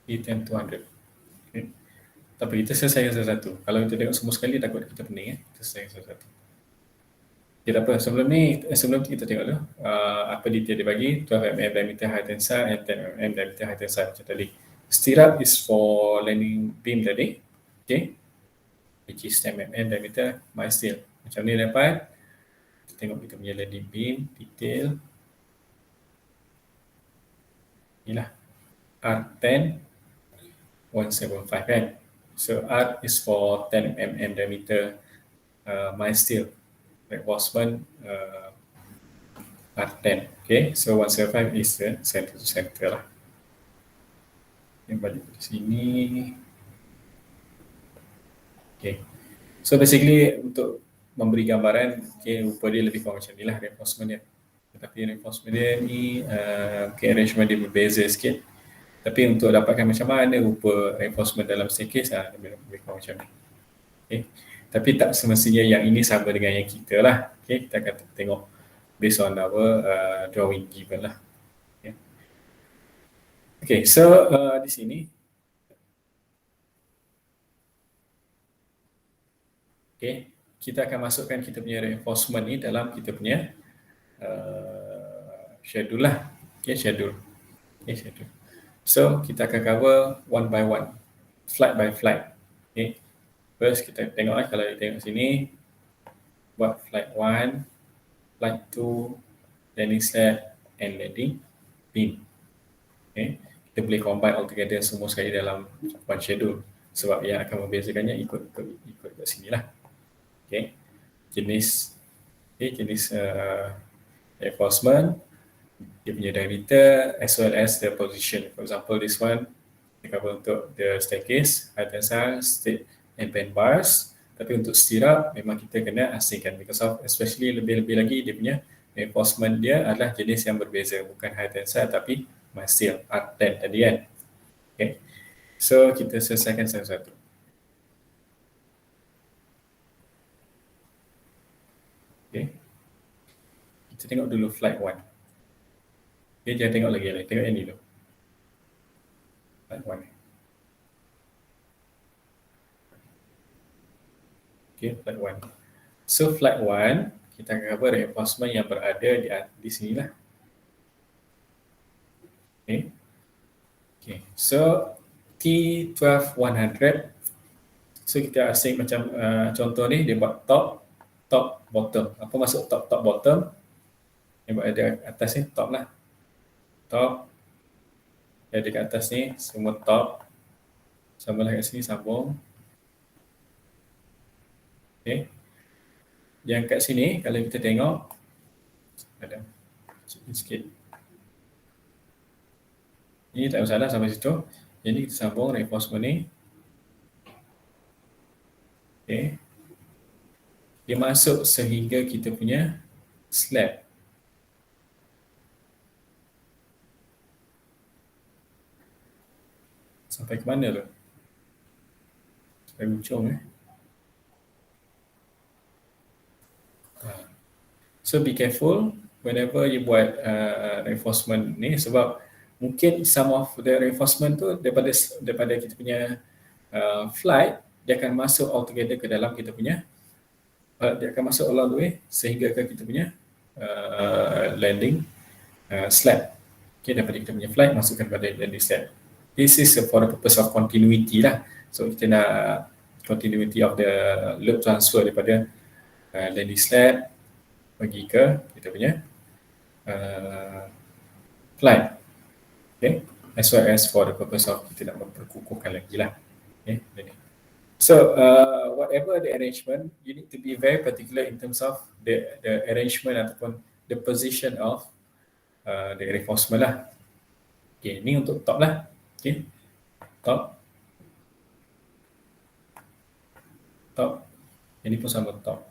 T10 200. Okay. Tapi kita selesaikan satu-satu. Kalau kita tengok semua sekali, takut kita pening. Kita selesaikan satu-satu. Okay, tak apa. Sebelum kita tengok dulu apa detail dia bagi. 12 mm diameter high tensile and 10 mm diameter high tensile macam tadi. Stirrup is for landing beam tadi. Okay. Which is 10 mm diameter my steel. Macam ni dapat. Kita tengok kita punya landing beam detail. Inilah R10 175 kan. So R is for 10 mm diameter my steel. Reinforcement R10. Okay, so 175 is the center to center lah. Yang balik ke sini. Okay, so basically untuk memberi gambaran, okay, rupa dia lebih kurang macam ni lah reinforcement dia. Tetapi reinforcement dia ni, okay, arrangement dia berbeza sikit. Tapi untuk dapatkan macam mana rupa reinforcement dalam staircase, lebih kurang macam ni. Okay, tapi tak semestinya yang ini sama dengan yang kita lah. Okay, kita akan tengok based on our drawing given lah. Okay, okay, so di sini. Okay, kita akan masukkan kita punya reinforcement ni dalam kita punya schedule lah. Okay, schedule. Okay, schedule. So, kita akan cover one by one, flight by flight. Okay, first kita tengok kalau kita tengok sini, buat flight 1, flight 2, landing slab and landing pin. Okay. Kita boleh combine all together semua sekali dalam one schedule. Sebab yang akan membezakannya ikut kat sini lah. Okay. Jenis reinforcement, dia punya diameter as well as the position. For example, this one dia cover untuk the staircase, high tensile, stick and band bars. Tapi untuk stirrup memang kita kena asingkan because of especially lebih-lebih lagi dia punya reinforcement dia adalah jenis yang berbeza, bukan high tensile tapi steel R10 tadi kan. Okay. So kita selesaikan satu-satu. Okay. Kita tengok dulu flight 1. Okay, jangan tengok lagi, tengok yang ni dulu. Flight 1. Okay, flight 1. So flight 1, kita akan cover reinforcement yang berada di sini lah. Okay. Okay. So T12-100. So kita asing macam contoh ni dia buat top, bottom. Apa maksud top, bottom? Yang berada atas ni top lah. Top. Yang dekat atas ni semua top. Sambunglah kat sini, sambung. Okay. Yang kat sini kalau kita tengok ada sikit. Ini tak masalah sampai situ. Jadi kita sambung reinforcement ni. Okay. Dia masuk sehingga kita punya slab. Sampai ke mana tu? Sampai ujung So be careful whenever you buat reinforcement ni sebab mungkin some of the reinforcement tu daripada kita punya flight dia akan masuk all together ke dalam kita punya dia akan masuk along the way sehingga ke kita punya landing slab. Okay, daripada kita punya flight masukkan pada landing slab. This is for the purpose of continuity lah. So kita nak continuity of the load transfer daripada landing slab pergi ke kita punya flight. Okay, as well as for the purpose of kita nak memperkukuhkan lagi lah. Okay, so whatever the arrangement, you need to be very particular in terms of the arrangement ataupun the position of the reinforcement lah. Okay, ni untuk top lah. Okay, top. Ini pun sama top.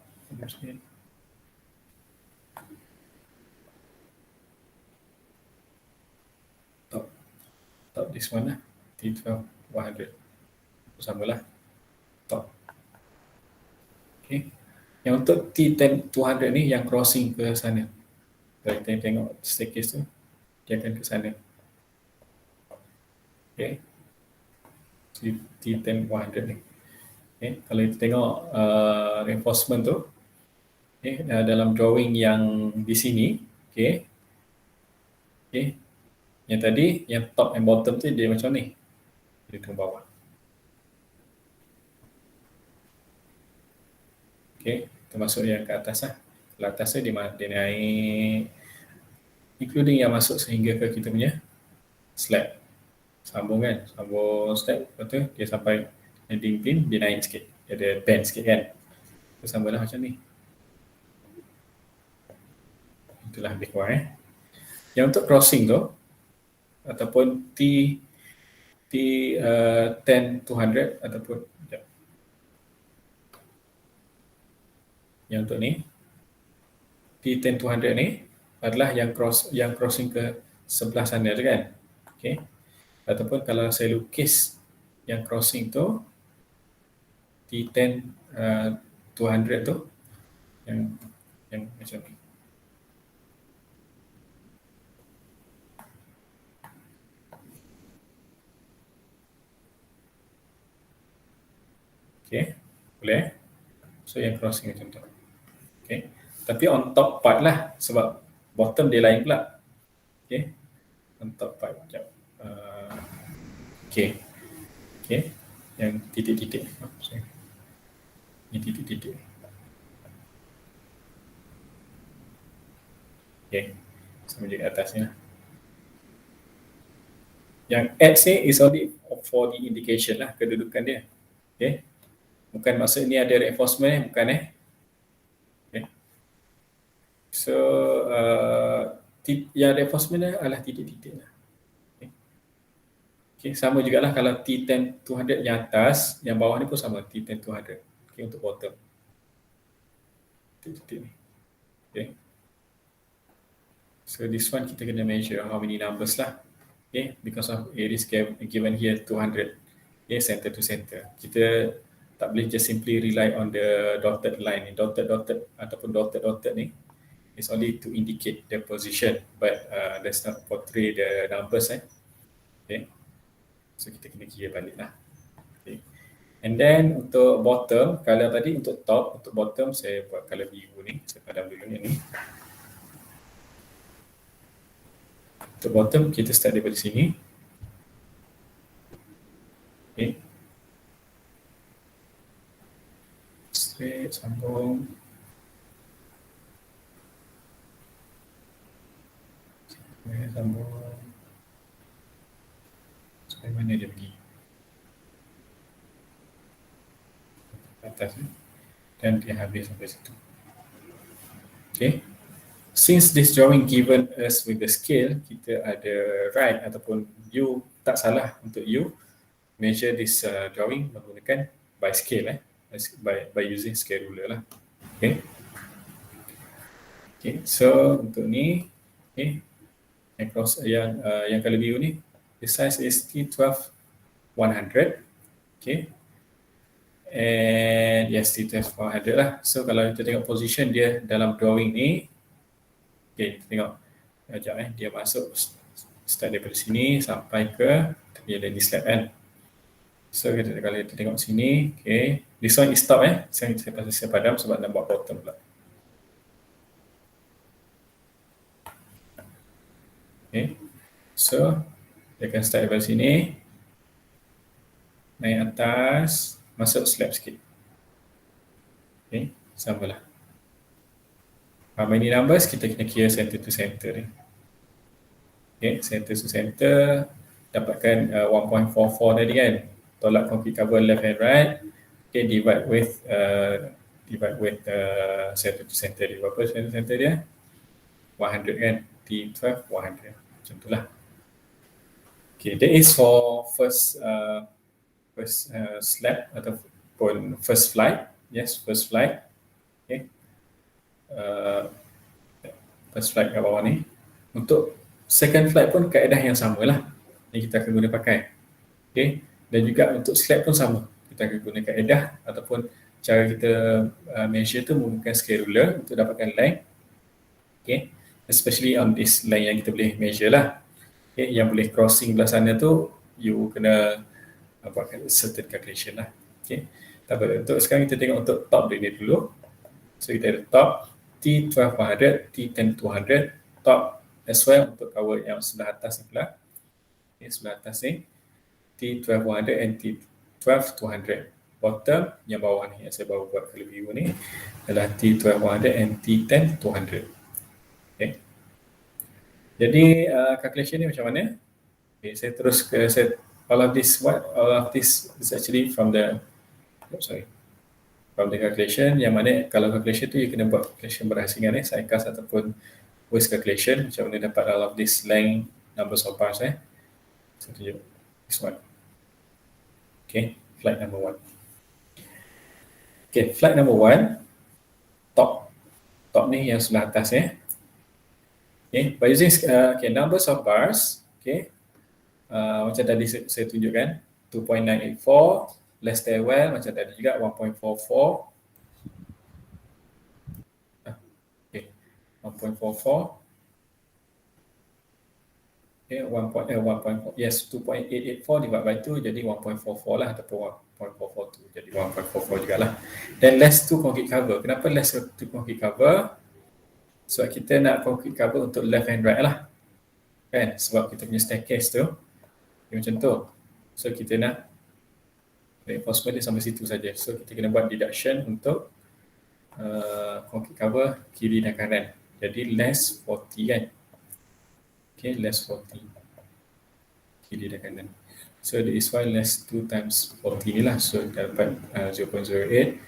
Top this one lah, T12-100. Sama lah, top. Okay. Yang untuk T10-200 ni yang crossing ke sana. Kalau kita tengok staircase tu, dia akan ke sana. Okay. T10-100 ni. Okay. Kalau kita tengok reinforcement tu, okay, dalam drawing yang di sini, okay. Okay. Yang tadi, yang top and bottom tu dia macam ni. Dia ke bawah. Okay, termasuk yang ke atas lah. Kalau atas tu dia naik, including yang masuk sehingga ke kita punya slab. Sambung kan, sambung slab, lepas tu dia sampai landing pin, dia naik sikit. Dia ada bend sikit kan. Kita sambunglah macam ni. Itulah lebih kurang Yang untuk crossing tu, ataupun T10-200 ataupun yang untuk ni T10-200 ni adalah yang crossing ke sebelah sana tu kan. Okay. Ataupun kalau saya lukis yang crossing tu T10-200 tu yang macam ni. Okay, boleh. So yang crossing macam tu. Okay, tapi on top part lah sebab bottom dia lain pula. Okay, on top part sekejap. Okay, yang titik-titik. Ini titik-titik. Okay, sama je kat atas ni lah. Yang X ni is only for the indication lah, kedudukan dia. Okay. Bukan maksud ni ada reinforcement, bukan Okay. So yang reinforcement dia adalah titik-titik lah. Okay, sama jugalah kalau T10 200 yang atas, yang bawah ni pun sama T10 200. Okay, untuk bottom. Titik-titik ni. Okay. So this one kita kena measure how many numbers lah. Okay, because of it is given here 200. Okay, center to center. Kita tak boleh just simply rely on the dotted line ni. Dotted ataupun dotted ni is only to indicate the position, but does not portray the numbers. Okay. So kita kena kira balik lah. Okay. And then untuk bottom, kalau tadi untuk top, untuk bottom saya buat color biru ni. Saya padam dulu yang ni. Untuk bottom kita start daripada sini. Okay. Straight, sambung. Okay, sambung. Sampai mana dia pergi? Atas ni. Dan dia habis sampai situ. Okay. Since this drawing given us with the scale, kita ada right ataupun you tak salah untuk you measure this drawing menggunakan by scale by using scale ruler lah. Okay. Okay, so untuk ni, okay, yang color biru ni, the size is T12 100. Okay. And yes, T12 100 lah. So kalau kita tengok position dia dalam drawing ni, okay, kita tengok sekejap dia masuk start daripada sini sampai ke dia ada di slab kan. So kalau kita tengok sini, okay, this one is top saya padam sebab nak buat bottom pula. Okay, so dia akan start daripada sini, naik atas, masuk slab sikit. Okay, samalah. How many numbers? Kita kena kira center to center ni. Okay, center to center dapatkan 1.44 tadi kan. Tolak concrete cover left and right. Okay, divide with center to center dia. Berapa center to center dia? 100 kan. T12 100. Macam itulah. Okay, that is for first slab ataupun first flight. Yes, first flight. Okay. First flight kat bawah ni. Untuk second flight pun kaedah yang sama lah yang kita akan guna pakai. Okay. Dan juga untuk slab pun sama. Kita akan guna kaedah ataupun cara kita measure tu menggunakan scale ruler untuk dapatkan length. Okay. Especially on this line yang kita boleh measure lah. Okay. Yang boleh crossing belah sana tu, you kena buatkan certain calculation lah. Okay. Tapi untuk sekarang kita tengok untuk top dia dulu. So kita ada top T12 100, T10 200, top as well untuk cover yang sebelah atas ni pula. Okay, sebelah atas ni T12 100 and T12 200. Bottom yang bawah ni yang saya baru buat color biru ni adalah T12 100 and T10 200. Okay. Jadi calculation ni macam mana? Okay, saya terus ke all of this is actually from the calculation, yang mana kalau calculation tu you kena buat calculation berasingan SICAS ataupun waste calculation, macam mana dapat all of this length, numbers of bars saya tunjuk this one. Okay, flight number 1. Okay, flight number 1, top ni yang sebelah atas okay, by using numbers of bars, okay, macam tadi saya tunjukkan 2.984 less stairwell, macam tadi juga 1.44. Okay, 1.44. Okay, 1.4, yes, 2.884 divided by 2 jadi 1.44 lah, ataupun 1.442 jadi 1.44 juga lah. Dan less 2 concrete cover. Kenapa less 2 concrete cover? Sebab kita nak concrete cover untuk left and right lah, kan? Sebab kita punya staircase tu macam tu. So kita nak reinforcement dia sampai situ saja. So kita kena buat deduction untuk concrete cover kiri dan kanan. Jadi less 40 kan. Okay, less 40. Kiri dan kanan. So this one less 2 times 40 ni lah. So kita dapat 0.08.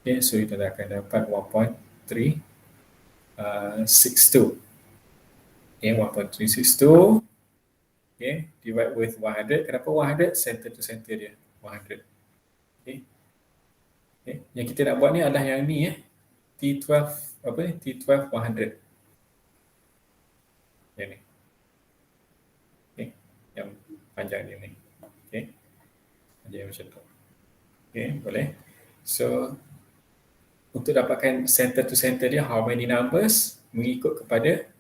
Okay, so kita akan dapat 1.362. Okay, 1.362. Okay, divide with 100. Kenapa 100? Center to center dia 100. Okay. Okay. Yang kita nak buat ni adalah yang ni T12 apa ni? T12 100. Yang ni. Okay. Yang panjang dia ni. Okay. Panjang macam tu. Okay, boleh. So untuk dapatkan center to center dia, how many numbers, mengikut kepada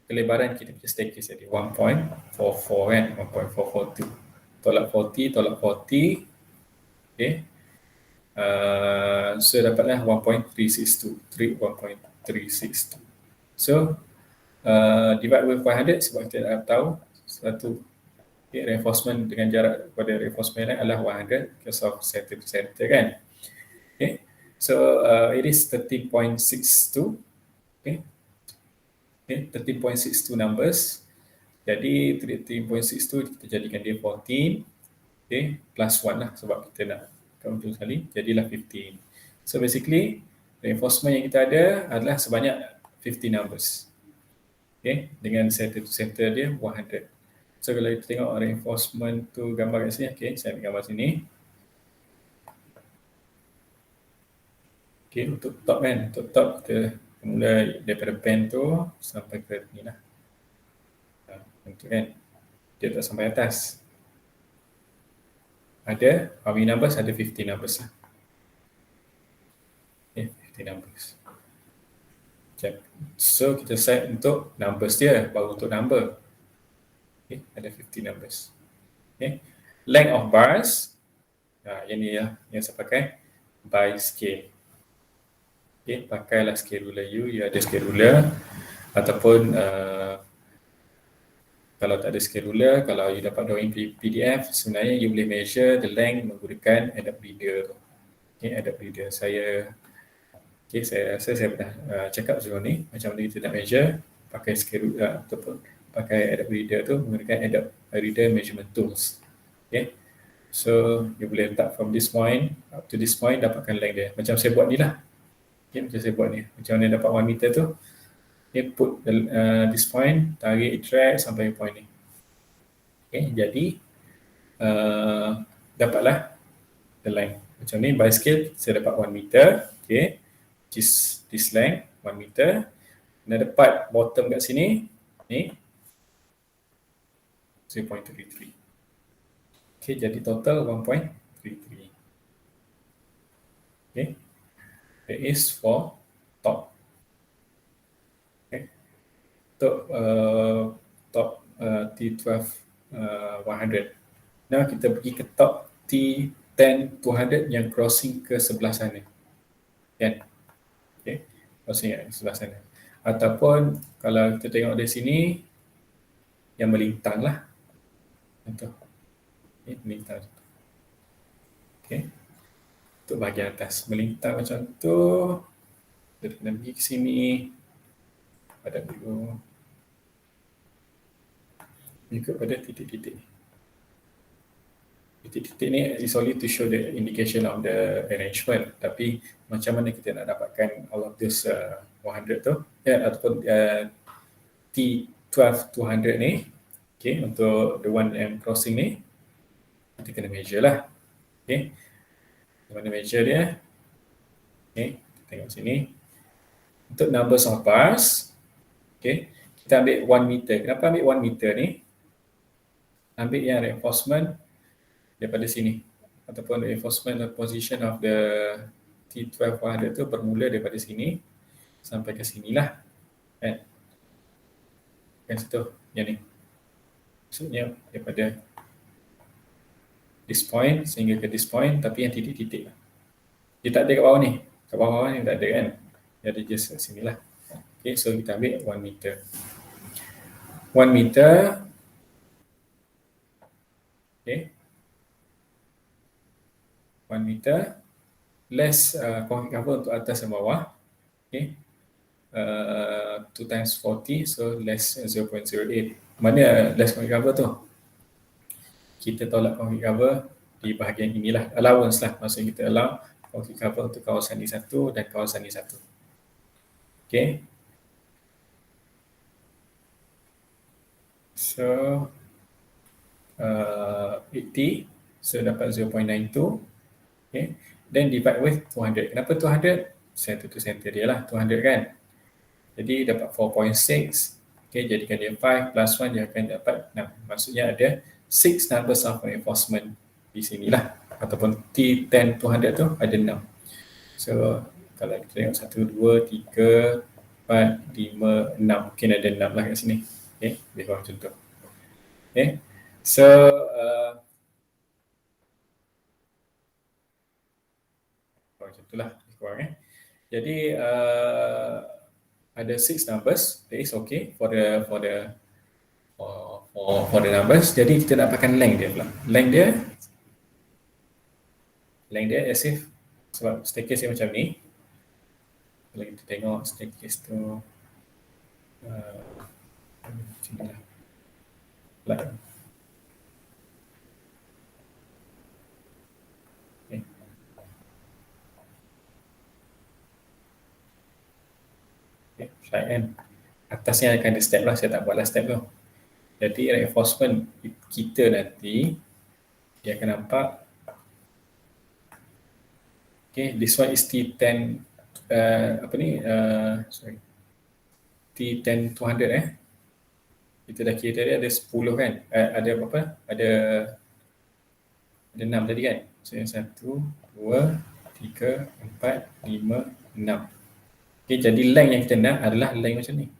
kelebaran kita punya staircase tadi, 1.44 kan, 1.442. Tolak 40, tolak 40. Okay. So dapatlah 1.362. 1.362. So divide with 100 sebab kita dah tahu satu reinforcement dengan jarak pada reinforcement lain adalah 100 because of center to center kan. Okay. So it is 13.62. Okay. Okay, 13.62 numbers. Jadi 13.62 kita jadikan dia 14. Okay, plus 1 lah sebab kita nak count sekali, jadilah 15. So basically reinforcement yang kita ada adalah sebanyak 50 numbers. Okay, dengan center to center dia 100. So kalau kita tengok reinforcement tu gambar kat sini, okay, saya ambil gambar sini. Okay, untuk top kan, untuk top kita mula daripada band tu sampai ke ni lah. Untuk kan, dia tak sampai atas. Ada, how many numbers? Ada 50 numbers lah. Okay, 50 numbers. Okay. So kita set untuk numbers dia, baru untuk number. Okay, ada 50 numbers. Okay. Length of bars, yang ni lah, yang saya pakai, by scale. Okay, pakailah scale ruler you ada scale ruler, ataupun kalau tak ada scale ruler, kalau you dapat drawing PDF, sebenarnya you boleh measure the length menggunakan adapt reader. Okay, adapt reader saya rasa saya pernah cakap sebelum ni macam mana kita nak measure pakai scale ruler ataupun pakai adapt reader tu menggunakan adapt reader measurement tools. Okay, so you boleh letak from this point up to this point, dapatkan length dia. Macam saya buat ni lah. Okay, macam saya buat ni. Macam mana dapat 1 meter tu. Okay, put this point, tarik drag sampai point ni. Okay, jadi dapatlah the length. Macam ni, by scale, saya dapat 1 meter. Okay, which is this length, 1 meter. Dan dapat bottom kat sini, ni, 0.33. Okay, jadi total 1.33. Okay, that is for top. Okay, untuk top T12 100. Now kita pergi ke top T10 200 yang crossing ke sebelah sana. Kan? Okay, crossing ke sebelah sana. Ataupun kalau kita tengok dari sini, yang melintang lah. Contoh. Okay, melintang. Okay. Untuk bahagian atas. Melintang macam tu. Kita kena pergi ke sini. Pada dulu. Ikut pada titik-titik. Titik-titik ni is only to show the indication of the arrangement. Tapi macam mana kita nak dapatkan all of this 100 tu. Ataupun T12 200 ni. Okay, untuk the one and crossing ni. Kita kena measure lah. Okay. Mana measure dia? Okay, kita tengok sini. Untuk numbers of bars, okay, kita ambil 1 meter. Kenapa ambil 1 meter ni? Ambil yang reinforcement daripada sini. Ataupun reinforcement position of the T12 100 tu bermula daripada sini sampai ke sinilah. Kan situ, yang ni. Maksudnya daripada this point sehingga ke this point, tapi yang titik-titik lah. Dia tak ada kat bawah ni. Kat bawah ni tak ada kan. Dia ada just kat sini lah. Okay, so kita ambil 1 meter. 1 meter. Okay. 1 meter. Less concrete cover untuk atas dan bawah. Okay. 2 times 40, so less 0.08. Mana less concrete cover tu? kita tolak concrete cover di bahagian inilah, allowance lah, maksudnya kita allow concrete cover untuk kawasan ni satu dan kawasan ni satu. Okay. So 80, so dapat 0.92. Okay. Then divide with 200. Kenapa 200? Center to center dia lah 200 kan. Jadi dapat 4.6. Okay, jadikan dia 5 plus 1 dia akan dapat 6. Maksudnya ada 6 numbers of reinforcement di sinilah. Ataupun T10 200 tu ada 6. So kalau kita tengok 1, 2, 3, 4, 5, 6. Mungkin ada 6 lah kat sini. Okay, lebih kurang macam tu. Okay, so macam itulah lebih kurang Jadi ada 6 numbers, that is okay for the numbers. Jadi kita nak pakai length dia pula. Length dia as if, sebab staircase dia macam ni. Kalau kita tengok staircase tu macam ni lah. Right kan, atasnya akan ada step lah, saya tak buatlah step tu. Jadi reinforcement kita nanti dia akan nampak, okay, this one is T10 sorry, T10 200 kita dah kira tadi ada 10 kan, ada berapa, ada 6 tadi kan. So 1, 2, 3, 4, 5, 6. Okay, jadi length yang kita nak adalah length macam ni.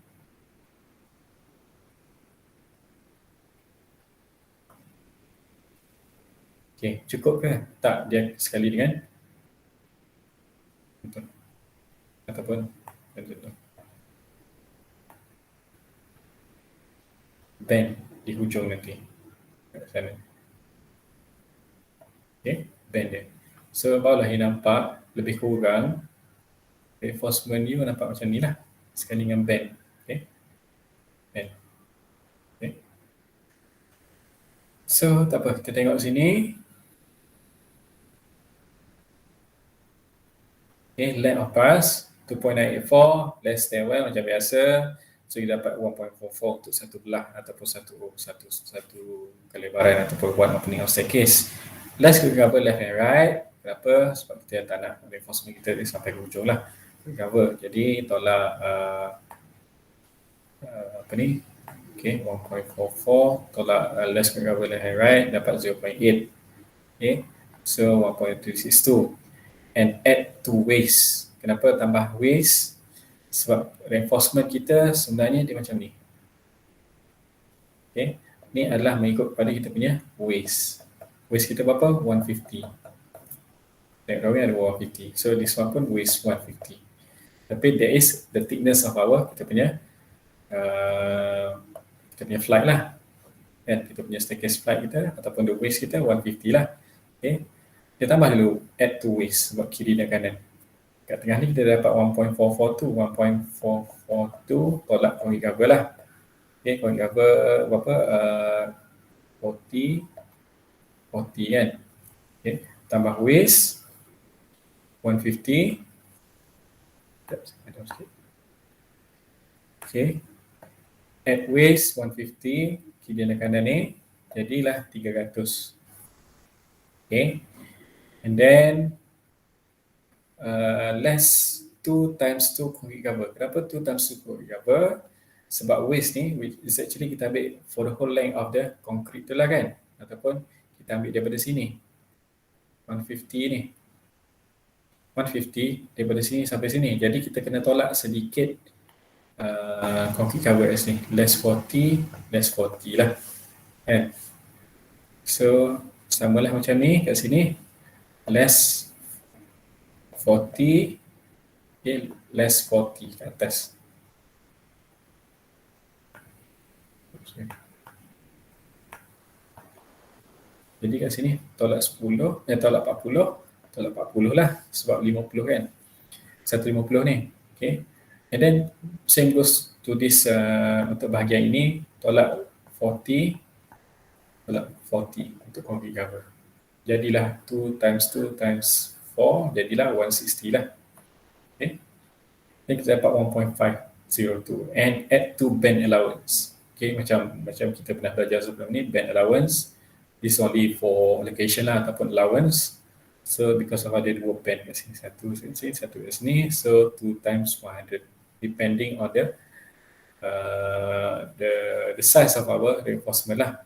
Okay, cukup ke? Tak, dia sekali dengan betul. Ataupun betul. Bend di hujung nanti. Kat sana. Okay, bend dia. So, barulah yang nampak lebih kurang reinforcement you nampak macam ni lah. Sekali dengan bend. Okay. Bend. Okay. So, tak apa. Kita tengok sini. Okay, length of pass 2.984 less than 1 macam biasa. So, kita dapat 1.44 untuk satu belah ataupun satu kelebaran ataupun one opening of staircase. Let's cover left and right. Kenapa? Sebab kita tak nak reinforcement kita sampai ke hujung lah. Cover. Jadi tolak apa ni? Okay, 1.44 tolak less cover left and right dapat 0.8. Okay, so 1.262 and add to waist. Kenapa tambah waist? Sebab reinforcement kita sebenarnya dia macam ni. Okay, ni adalah mengikut pada kita punya waist. Waist kita berapa? 150. Drawing ada 150. So this one pun waist 150. Tapi there is the thickness of our kita punya flight lah. Kan, kita punya staircase flight kita ataupun the waist kita 150 lah. Okay. Kita tambah dulu add to waist sebab kiri dan kanan. Kat tengah ni kita dapat 1.442. 1.442 tolak concrete cover lah. Okay, concrete cover berapa? 40 kan. Okay. Tambah waist 150. Okay. Add waist 150 kiri dan kanan ni jadilah 300. Okay. And then less 2 times 2 concrete cover. Kenapa 2 times 2 concrete cover? Sebab waist ni which is actually kita ambil for the whole length of the concrete tu lah kan, ataupun kita ambil daripada sini 150 ni 150 daripada sini sampai sini. Jadi kita kena tolak sedikit concrete cover S ni. Less 40 lah. Kan? So, samalah macam ni kat sini. Less 40. Okay, less 40 kat atas. Jadi kat sini tolak 10, tolak 40. Tolak 40 lah sebab 50 kan. 150 ni. Okay. And then same goes to this untuk bahagian ini tolak 40 40 untuk concrete cover. Jadilah 2 times 2 times 4, jadilah 160 lah. Okay. Ni kita dapat 1.502 and add to band allowance. Okay, macam kita pernah belajar sebelum ni, band allowance is only for allocation lah ataupun allowance. So because of ada dua band kat sini, satu kat sini, satu kat sini, so 2 times 100 depending on the size of our reinforcement lah.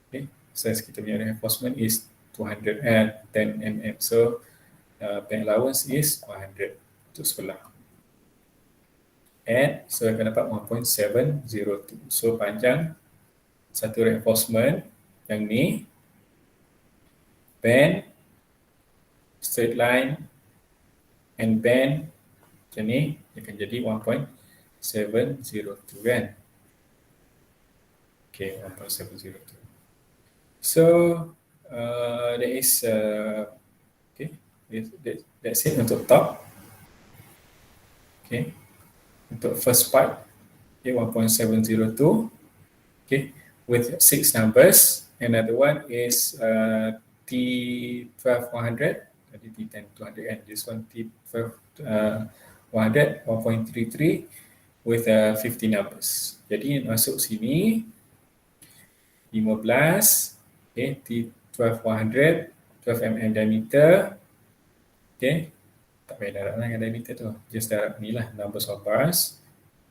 Okay, size kita punya reinforcement is 10 mm. So band allowance is 100 untuk sebelah. And so akan dapat 1.702. So panjang satu reinforcement yang ni, band, straight line and band macam ni akan jadi 1.702 kan. Okay, 1.702. So that is okay, that's it untuk top. Okay, untuk first part, okay, 1.702, okay, with 6 numbers. Another one is T12-100, tadi T10-200 and this one T12-100, 1.33 with 50 numbers. Jadi masuk sini 15, okay, T12-100, 12 mm diameter, okay. Tak payah darab dengan diameter tu, just darab ni lah, numbers of bars,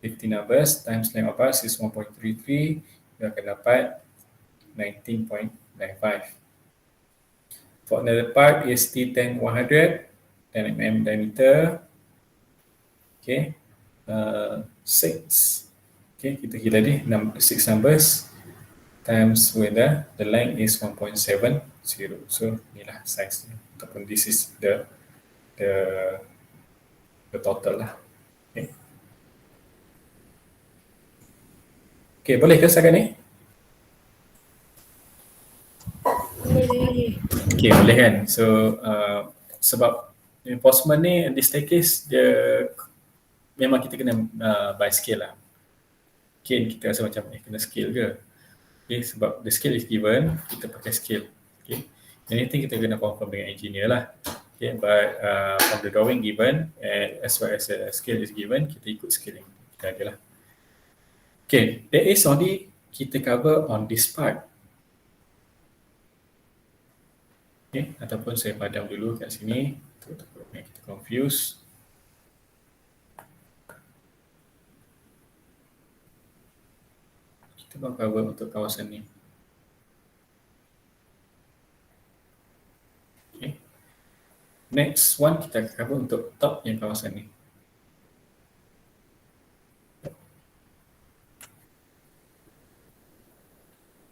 50 numbers times length of bars is 1.33, you akan dapat 19.95. For another part is T10-100, 10 mm diameter, okay, 6, okay, kita kira tadi 6 numbers times with the length is 1.70, so inilah size ni, ataupun this is the total lah. Okay. Okay, boleh ke setakat ni? Boleh. Okay, boleh kan? So sebab reinforcement ni di staircase dia memang kita kena by scale lah. Okay, kita rasa macam kena scale ke? Okay, sebab the scale is given, kita pakai scale. Okay, anything kita kena confirm dengan engineer lah. Okay, but from the drawing given as well as the scale is given, kita ikut scaling. Kita ada lah. Okay, that is only kita cover on this part. Okay, ataupun saya padam dulu kat sini untuk kita confuse. Kita akan cover untuk kawasan ni. Okay. Next one kita akan cover untuk top yang kawasan ni.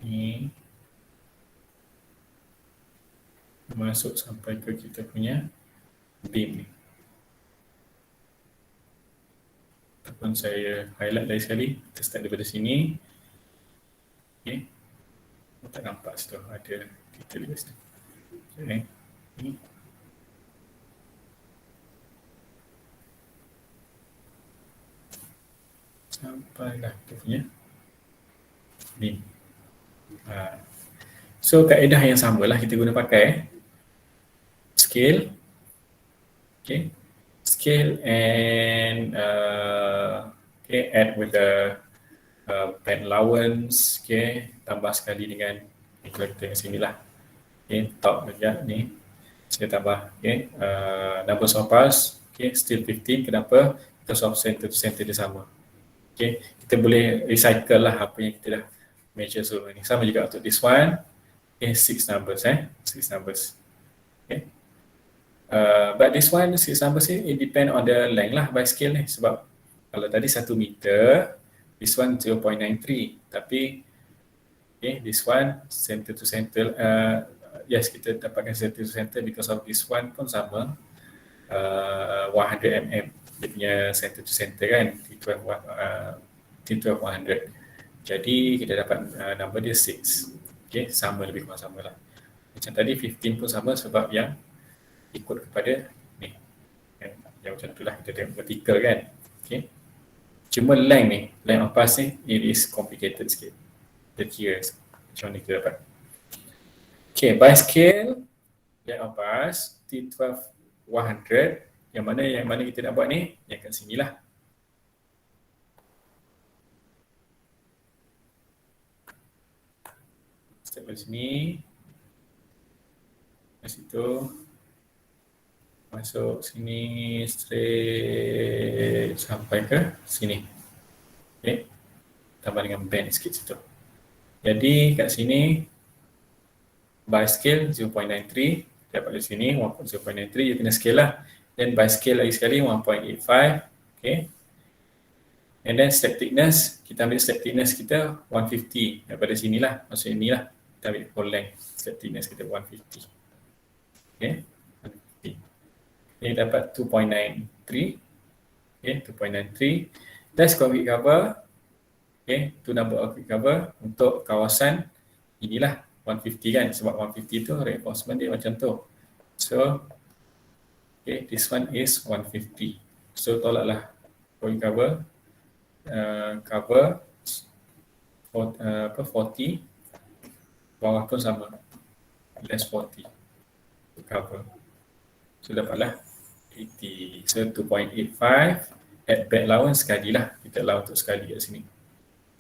Ni masuk sampai ke kita punya beam ni. Ataupun saya highlight lagi sekali, kita start daripada sini. Okay. Tak nampak situ ada detail kat situ. Okay. Ni. Sampailah kita punya beam. So kaedah yang sama lah kita guna pakai scale, okay, scale and okay, add with the band allowance, okay, tambah sekali dengan kalau kita kat sini lah, okay, top saja ni saya tambah, okay, numbers of bars, okay, still 15, kenapa? Because of center to center dia sama, okay, kita boleh recycle lah apa yang kita dah measure sebelum ni. Sama juga untuk this one, okay, 6 numbers, 6 numbers, okay. But this one, 6 numbers ni, it depend on the length lah by scale ni. Sebab kalau tadi 1 meter, this one 0.93. Tapi, okay, this one center to center, yes, kita dapatkan center to center because of this one pun sama, 100 mm. Dia punya center to center kan, T12-100. Jadi, kita dapat number dia 6. Okay, sama, lebih kurang sama lah. Macam tadi 15 pun sama sebab yang ikut kepada ni. Yang macam tu lah, kita tengok vertical kan. Okay. Cuma length ni, length of pass ni, it is complicated sikit. Kita kira macam ni kita dapat. Okay, by scale, length of bars, T12 100, yang mana kita nak buat ni? Yang kat sini lah. Step dari sini, dari situ, masuk sini straight sampai ke sini. Okay, tambah dengan bend sikit situ. Jadi kat sini by scale 0.93, dapat dari sini 0.93, you kena scale lah. Then by scale lagi sekali 1.85. Okay. And then step thickness, kita ambil step thickness kita 150 daripada sini lah, maksudnya ni lah. Kita ambil whole length, step thickness kita 150. Okay, 150. Okay, dapat 2.93. Okay, 2.93. That's concrete cover. Okay, tu number of concrete cover untuk kawasan inilah 150 kan, sebab 150 tu reinforcement dia macam tu. So, okay, this one is 150. So, tolaklah concrete cover. Cover 40, bawah pun sama, less 40 cover. So dapatlah 80. So 2.85, add back allowance sekali lah, kita allow untuk sekali kat sini.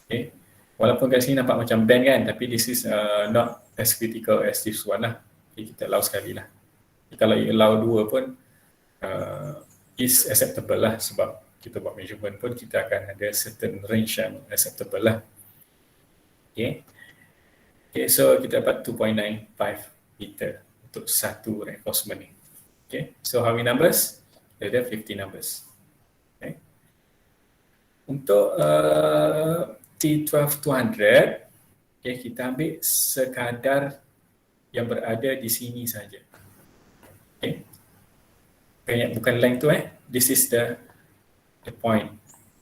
Okay, walaupun kat sini nampak macam band kan, tapi this is not as critical as this one lah. Okay, kita allow sekali lah. Okay, kalau you allow dua pun is acceptable lah, sebab kita buat measurement pun kita akan ada certain range yang acceptable lah. Okay. Okay, so kita dapat 2.95 meter untuk satu reinforcement ni. Okay, so how many numbers? Ada 50 numbers. Okay. Untuk T12-200, okay, kita ambil sekadar yang berada di sini saja. Okay. Bukan length tu this is the point.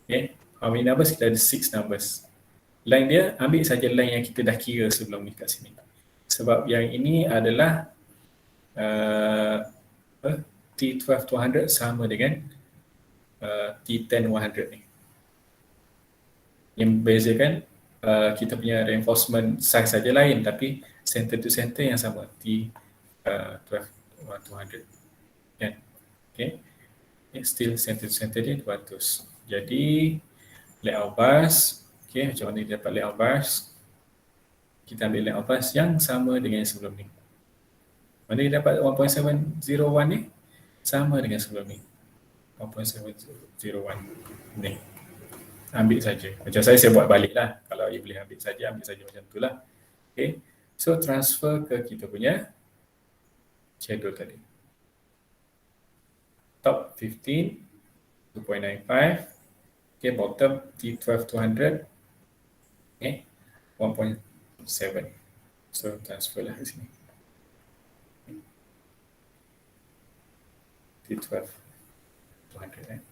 Okay, how many numbers? Kita ada 6 numbers. Line dia, ambil saja line yang kita dah kira sebelum ni kat sini. Sebab yang ini adalah T12-200 sama dengan T10-100 ni. Yang bezakan kita punya reinforcement size saja lain, tapi center to center yang sama, T12-200 kan. Okay, still center to center dia 200. Jadi layout bars, okay, macam mana dia dapat layout bars? Kita ambil layout bars yang sama dengan yang sebelum ni. Mana dia dapat 1.701 ni? Sama dengan sebelum ni, 1.701 ni. Ambil saja. Macam saya buat balik lah. Kalau you boleh ambil saja macam tu lah. Okay, so transfer ke kita punya schedule tadi. Top 15, 2.95. Okay, bottom T12-200. Okay, 1.7. So transfer lah ke sini. T12-200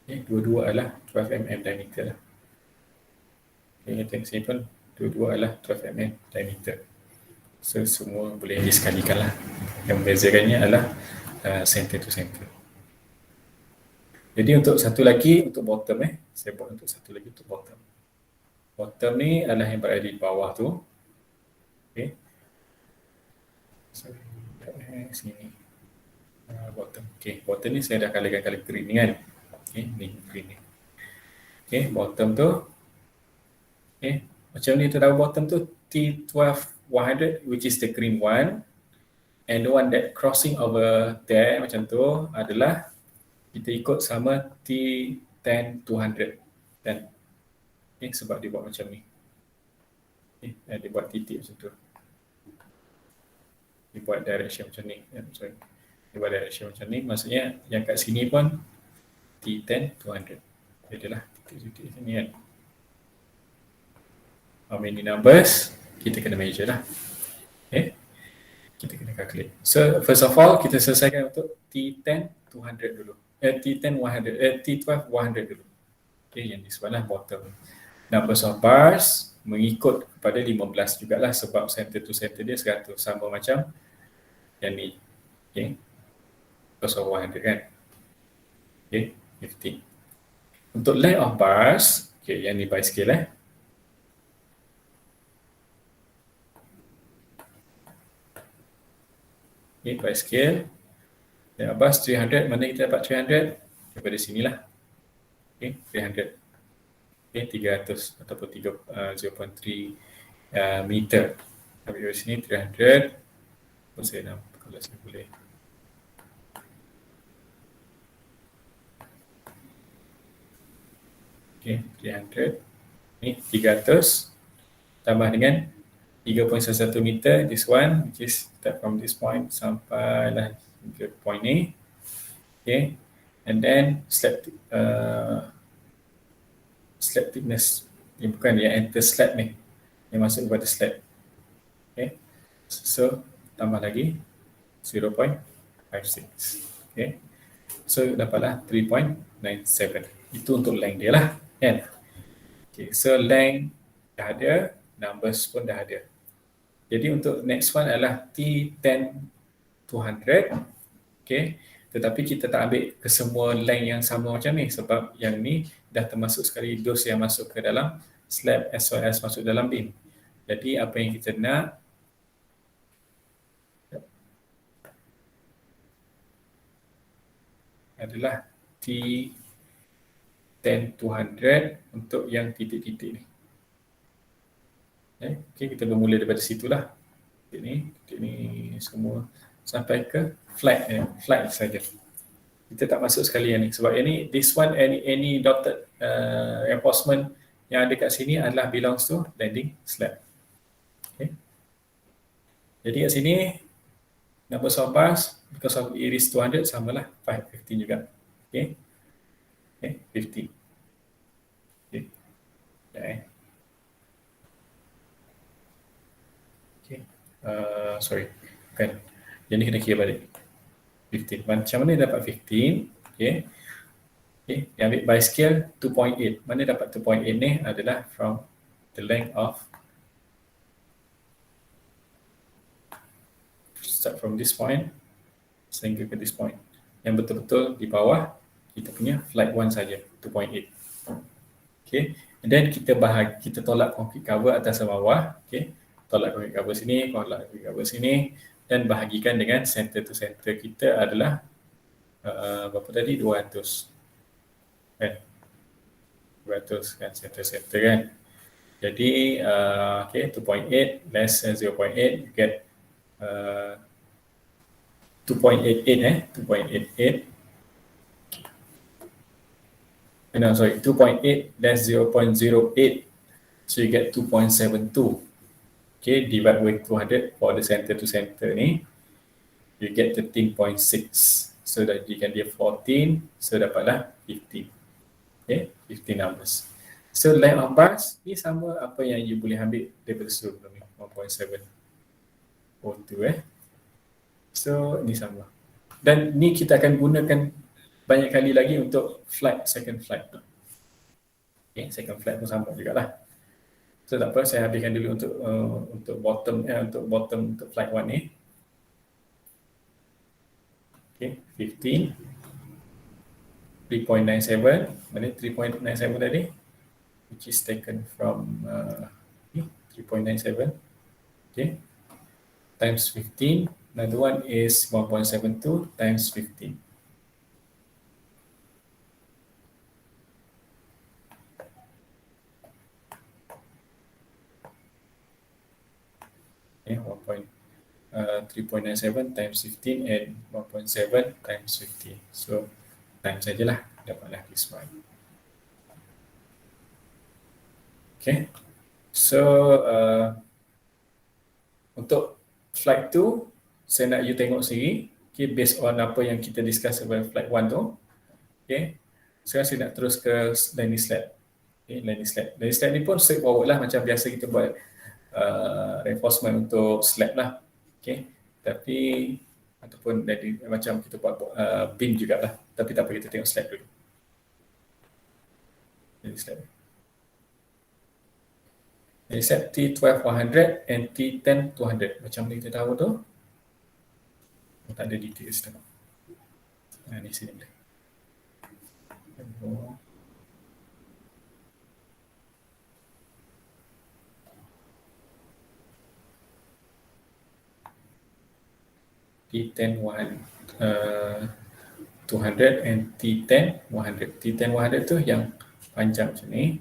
Okay, dua-dua adalah 12 mm diameter lah. Okay, tengok sini pun dua-dua adalah 12 mm diameter. So semua boleh disekalikan lah. Yang membezakannya adalah center to center. Jadi untuk satu lagi, untuk bottom saya buat untuk satu lagi untuk bottom. Bottom ni adalah yang berada di bawah tu. Okay. So, sini. Bottom. Okay, bottom ni saya dah kalikan color green ni kan. Okay, ni green ni. Okay, bottom tu. Okay, macam ni tu tahu bottom tu T12-100, which is the green one. And the one that crossing over there macam tu adalah kita ikut sama T10-200 kan. Okay, sebab dia buat macam ni. Okay, dia buat titik macam tu. Dia buat direction macam ni. Sorry. Dia buat direction macam ni. Maksudnya yang kat sini pun T10-200. Dia adalah titik-titik sini kan. How many numbers? Kita kena measure lah. Okay. Kita kena calculate. So first of all, kita selesaikan untuk T10-200 dulu. T12-100 dulu. Okay, yang di sebelah bottom. Numbers of bars mengikut kepada 15 jugalah, sebab center to center dia 100, sama macam yang ni. Okay. Numbers of 100 kan. Okay, 50. Untuk length of bars, okay, yang ni by scale Okay, by scale. Dan Abbas 300, mana kita dapat 300? Daripada sinilah. Okay, 300. Okay, 300 ataupun 0.3 meter. Ambil dari sini 300. Apa saya nak, kalau saya boleh. Okay, 300. Ni 300 tambah dengan 3.11 meter, this one, which is start from this point sampailah ke point ni. Okay, and then slab thickness ni, bukan yang enter slab ni, yang masuk kepada slab. Okay, so tambah lagi 0.56. Okay, so dapatlah 3.97. Itu untuk length dia lah, kan? Okay, so length dah ada, numbers pun dah ada. Jadi untuk next one adalah T10-200. Okay, tetapi kita tak ambil kesemua length yang sama macam ni, sebab yang ni dah termasuk sekali dos yang masuk ke dalam slab as well as masuk dalam beam. Jadi apa yang kita nak adalah T10-200 untuk yang titik-titik ni. Okay, kita bermula daripada situlah. Titik ni semua sampai ke flat saja. Kita tak masuk sekali yang ni, sebab yang ni, this one, any dotted reinforcement yang ada kat sini adalah belongs to landing slab. Okay. Jadi kat sini number of bars because of it is 200 samalah 15 juga. Okay. Okay, 50. Okay. Okay. Sorry. Bukan. Yang ni kena kira balik. 15. Macam mana dapat 15? Okay. Okay. Yang ambil by scale 2.8. Mana dapat 2.8 ni adalah from the length of, start from this point sehingga ke this point. Yang betul-betul di bawah kita punya flight 1 saja, 2.8. Okay. And then kita tolak concrete cover atas dan bawah. Okay. Tolak concrete cover sini, tolak concrete cover sini, dan bahagikan dengan center to center kita adalah berapa tadi? 200. Kan? 200 kan, center kan. Jadi okay, 2.8 less than 0.8, you get 2.88 2.88. No, sorry, 2.8 less 0.08, so you get 2.72. Okay, divide with 200 for the center to center ni, you get 13.6. So that you can get 14, so dapatlah 15. Okay, 15 numbers. So length of bars ni sama apa yang you boleh ambil daripada sebelum ni, 1.7 O2 So ni sama. Dan ni kita akan gunakan banyak kali lagi untuk second flight. Okay, second flight pun sama jugalah. So tak apa, saya habiskan dulu untuk bottom untuk flight 1 ni. Okay, 15 3.97. Mana 3.97 tadi? Which is taken from 3.97. Okay. Times 15. Another one is 1.72 times 15. Okay, 3.97 times 15 and 1.7 times 50. So times sajalah, dapatlah this one. Okay. So untuk flight 2, saya nak you tengok sendiri, okay, based on apa yang kita discuss about flight 1 tu. Okay. Sekarang saya nak terus ke landing slab. Okay, landing slab. Landing slab ni pun straightforward lah, macam biasa kita buat reinforcement untuk slab lah. Okay. Tapi ataupun macam kita buat beam jugalah. Tapi tak apa, kita tengok slab dulu. Landing slab. Landing slab T12-100 and T10-200. Macam mana kita tahu tu? Tak ada details tu. Ni sini boleh. T10 200 and T10 100. T10 100 tu yang panjang macam ni.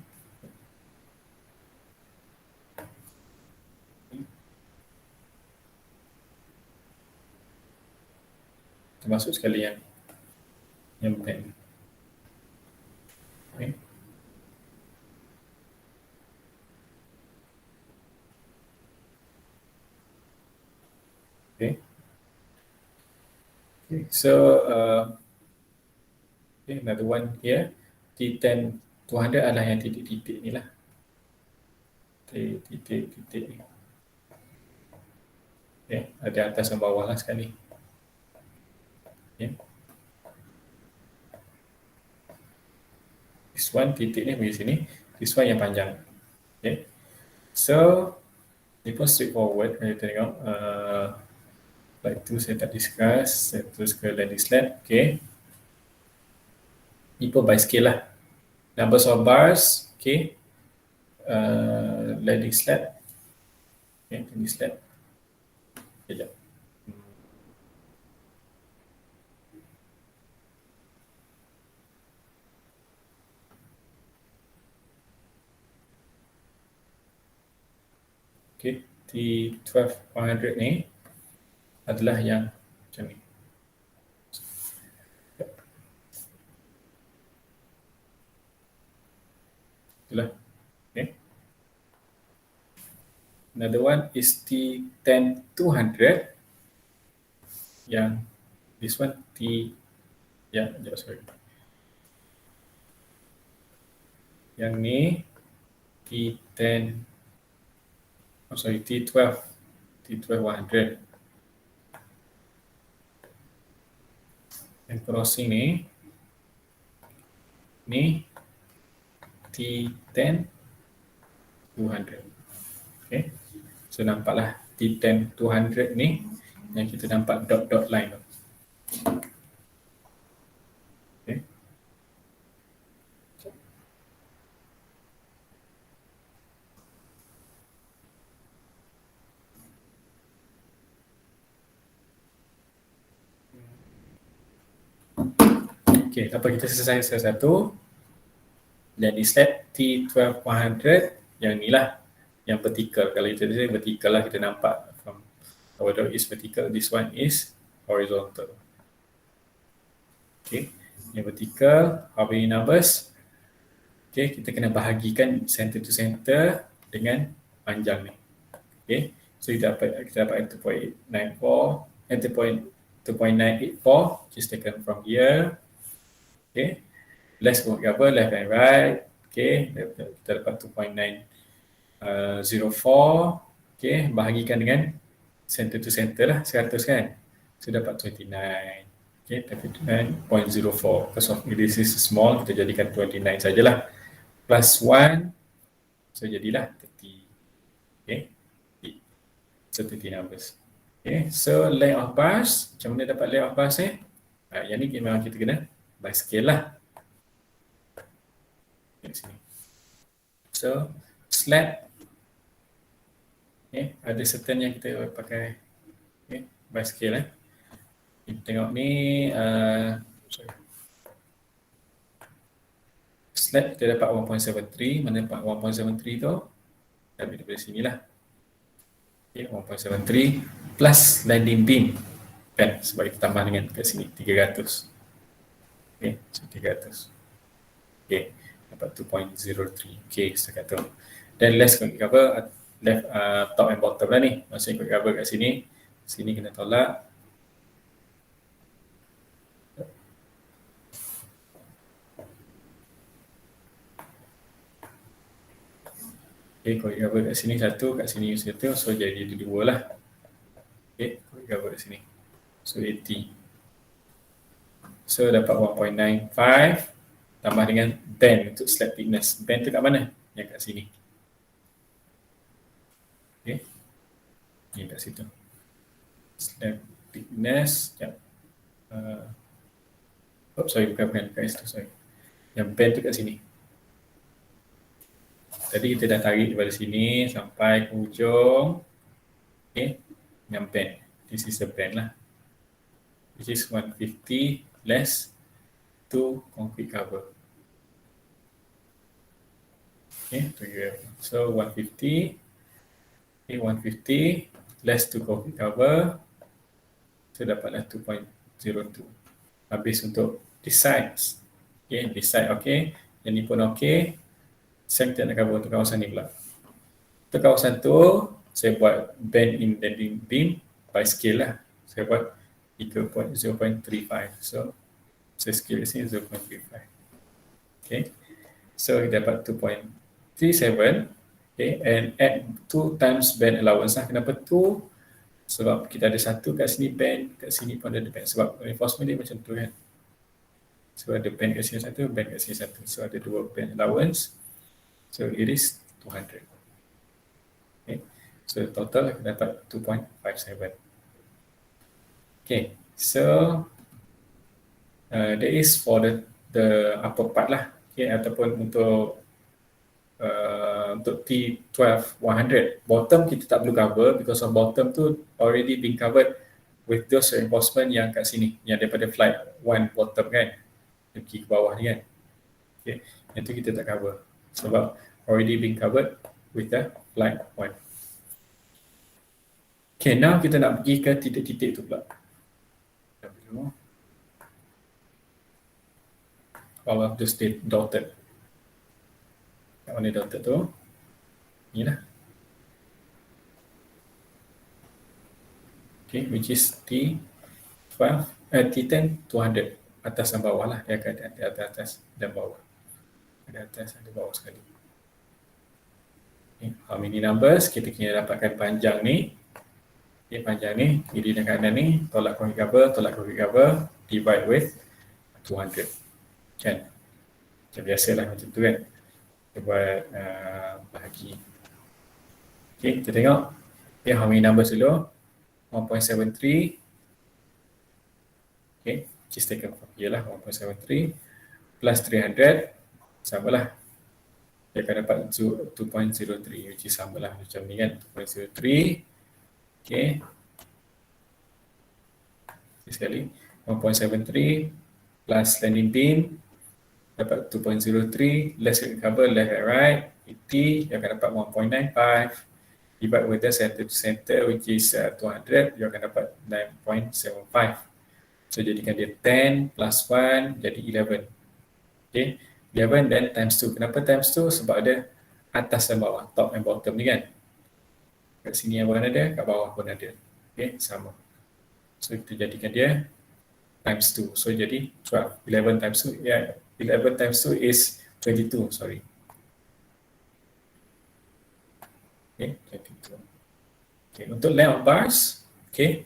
Termasuk sekali yang band. Okay. Okay. Okay. So okay, another one here. T10 200 adalah yang titik-titik ni lah. Titik-titik ni. Okay. Ada atas dan bawah lah sekali. Okay. This one titik ni pergi sini. This one yang panjang. Okay. So ni pun straightforward. Kalau kita tengok like tu saya tak discuss. Saya terus ke landing slab. Okay. Ni pun by scale lah. Numbers of bars. Okay. Landing slab. Okay. Landing slab. Sekejap. Okay, T12 100 ni adalah yang macam ni. Itulah. Okay. Another one is T10 200 yang this one sorry. Yang ni T12 100. Yang crossing ni T10 200. Okay. So nampaklah T10 200 ni yang kita nampak dot line tu. Okay. Okay, apa kita selesai satu. Landing slab T12 100 yang ni lah yang vertical. Kalau kita say vertical lah, kita nampak from our dot is vertical, this one is horizontal. Okay, yang vertical, how many numbers? Okay, kita kena bahagikan center to center dengan panjang ni. Okay, so kita dapat 2.984, which is taken from here. Okay, let's go cover left and right. Okay, kita dapat 2.904. Okay, bahagikan dengan center to center lah 100 kan. So dapat 29. Okay, 29.04. Because of this is small, kita jadikan 29 sajalah. Plus 1, so jadilah 30. Okay, so 30 numbers. Okay, so length of bars, macam mana dapat length of bars ni? Yang ni memang kita kena by scale lah. So slab, okay, ada certain yang kita pakai, okay, by scale. Kita tengok ni slab kita dapat 1.73. Mana dapat 1.73 tu? Daripada sini lah. Okay, 1.73 plus landing beam kan, sebab kita tambah dengan kat sini 300. Okay, so 300. Okay, dapat 2.03. Okay, setakat tu. Then let's cover left top and bottom lah ni. Maksudnya cover kat sini. Sini kena tolak. Okay, cover kat sini satu, kat sini satu. So jadi dua lah. Okay, cover kat sini. So 80. So dapat 1.95 tambah dengan band untuk slab thickness. Band tu kat mana? Yang kat sini. Okay. Ni kat situ. Slab thickness. Sorry, bukan kat situ. Sorry. Yang band tu kat sini. Tadi kita dah tarik daripada sini sampai ke hujung. Okay. Yang band. This is the band lah. which is 150 less 2 concrete cover. Okay, so 150, okay, 150 less 2 concrete cover, so dapatlah 2.02. Habis untuk this sides. Okay, this side okay, yang ni pun okay. Saya kita nak cover untuk kawasan ni pula. Untuk kawasan tu, saya buat bend in bending beam by scale lah. Saya buat 0.35. So, saya scale di sini 0.35. Okay. So, kita dapat 2.37. Okay. And add 2 times bend allowance lah. Kenapa 2? Sebab kita ada satu kat sini bend, kat sini pun ada bend. Sebab reinforcement dia macam tu kan. So, ada bend kat sini satu, bend kat sini satu. So, ada 2 bend allowance. So, it is 200. Okay. So, total kita dapat 2.57. Okay. So, that is for the upper part lah. Okay. Ataupun untuk T12-100. Bottom kita tak perlu cover because of bottom tu already been covered with those reinforcement yang kat sini. Yang daripada flight 1 bottom kan. Yang pergi ke bawah ni kan. Okay. Yang tu kita tak cover. Sebab already been covered with the flight 1. Okay, now kita nak pergi ke titik-titik tu pula. All of those dotted. Kat mana dotted tu? Ni lah. Okay, which is T10, 200. Atas dan bawah lah. Dia akan ada atas dan bawah. Ada atas, ada bawah sekali. Okay, how many numbers? Kita kena dapatkan panjang ni. Okay, panjang ni, kiri dan kanan ni, tolak concrete cover, divide with 200. Kan? Macam biasalah macam tu kan. Kita buat bahagi. Okay, kita tengok. Okay, how many numbers dulu? 1.73. Okay, just taken from here lah, 1.73 plus 300, sama lah. Dia akan dapat 2.03, which is sama lah macam ni kan, 2.03. Okay. Sekali, 1.73 plus landing beam, dapat 2.03, less cover left and right, 80, dia akan dapat 1.95. Divide with the center to center, which is 200, dia akan dapat 9.75. So, jadikan dia 10 plus 1, jadi 11. Okay. 11 then times 2. Kenapa times 2? Sebab ada atas dan bawah, top and bottom ni kan. Kat sini yang pun ada, kat bawah pun ada. Okay, sama. So, kita jadikan dia times 2. So, jadi 12. 11 times 2, yeah, 11 times 2 is 22, sorry. Okay, 22. Okay, untuk length of bars, okay,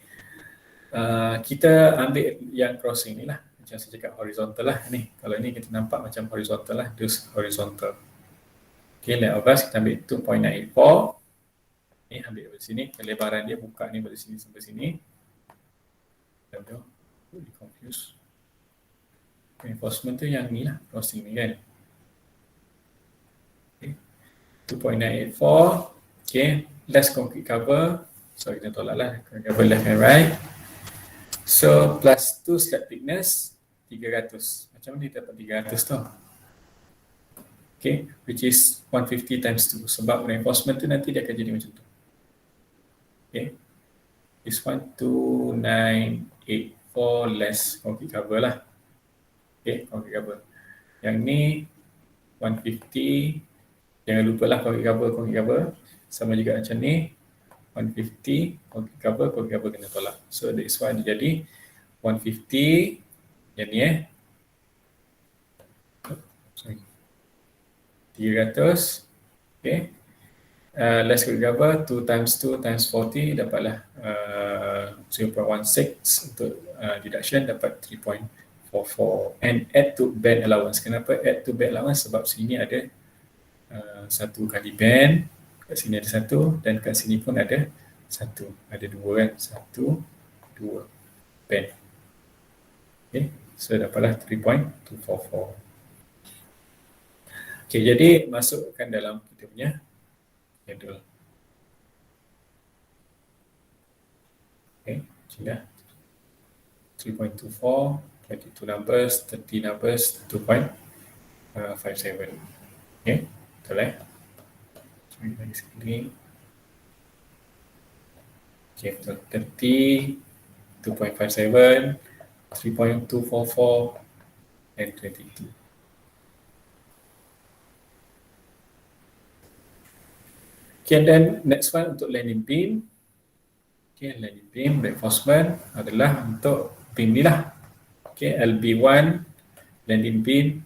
kita ambil yang crossing ni lah. Macam saya cakap horizontal lah ni. Kalau ni kita nampak macam horizontal lah, dus horizontal. Okay, length of bars kita ambil 2.94. Ni ambil dari sini, kelebaran dia buka ni dari sini sampai sini. Boleh confuse. Reinforcement tu yang ni lah, crossing ni kan. Okay. 2.94. Okay, less concrete cover. So kita tolak lah, cover left and right. So plus 2 slab thickness, 300. Macam mana kita dapat 300 tu? Okay, which is 150 times 2. Sebab reinforcement tu nanti dia akan jadi macam tu. Okay, this one 2984 less concrete cover lah. Okay, concrete cover. Yang ni 150. Jangan lupa lah concrete cover. Sama juga macam ni. 150 concrete cover kena tolak. So this one dia jadi 150. Yang ni 300. Okay. Less concrete cover 2 times 2 times 40 dapatlah 0.16 untuk deduction, dapat 3.44. And add to band allowance. Kenapa add to band allowance? Sebab sini ada satu kali band, kat sini ada satu, dan kat sini pun ada satu. Ada dua kan? Satu, dua band. Okay, so dapatlah 3.244. Okay, jadi masukkan dalam kita punya schedule. Okay, sudah. 3.24, 22 numbers, 30 numbers, 2.57. Okay, betul Sorry, lagi sekali. Okay, betul. 30, 2.57, 3.244, and 22. Okay, and then next one untuk landing pin. Okay, landing pin reinforcement adalah untuk pin ni lah. Okay, LB1 landing pin.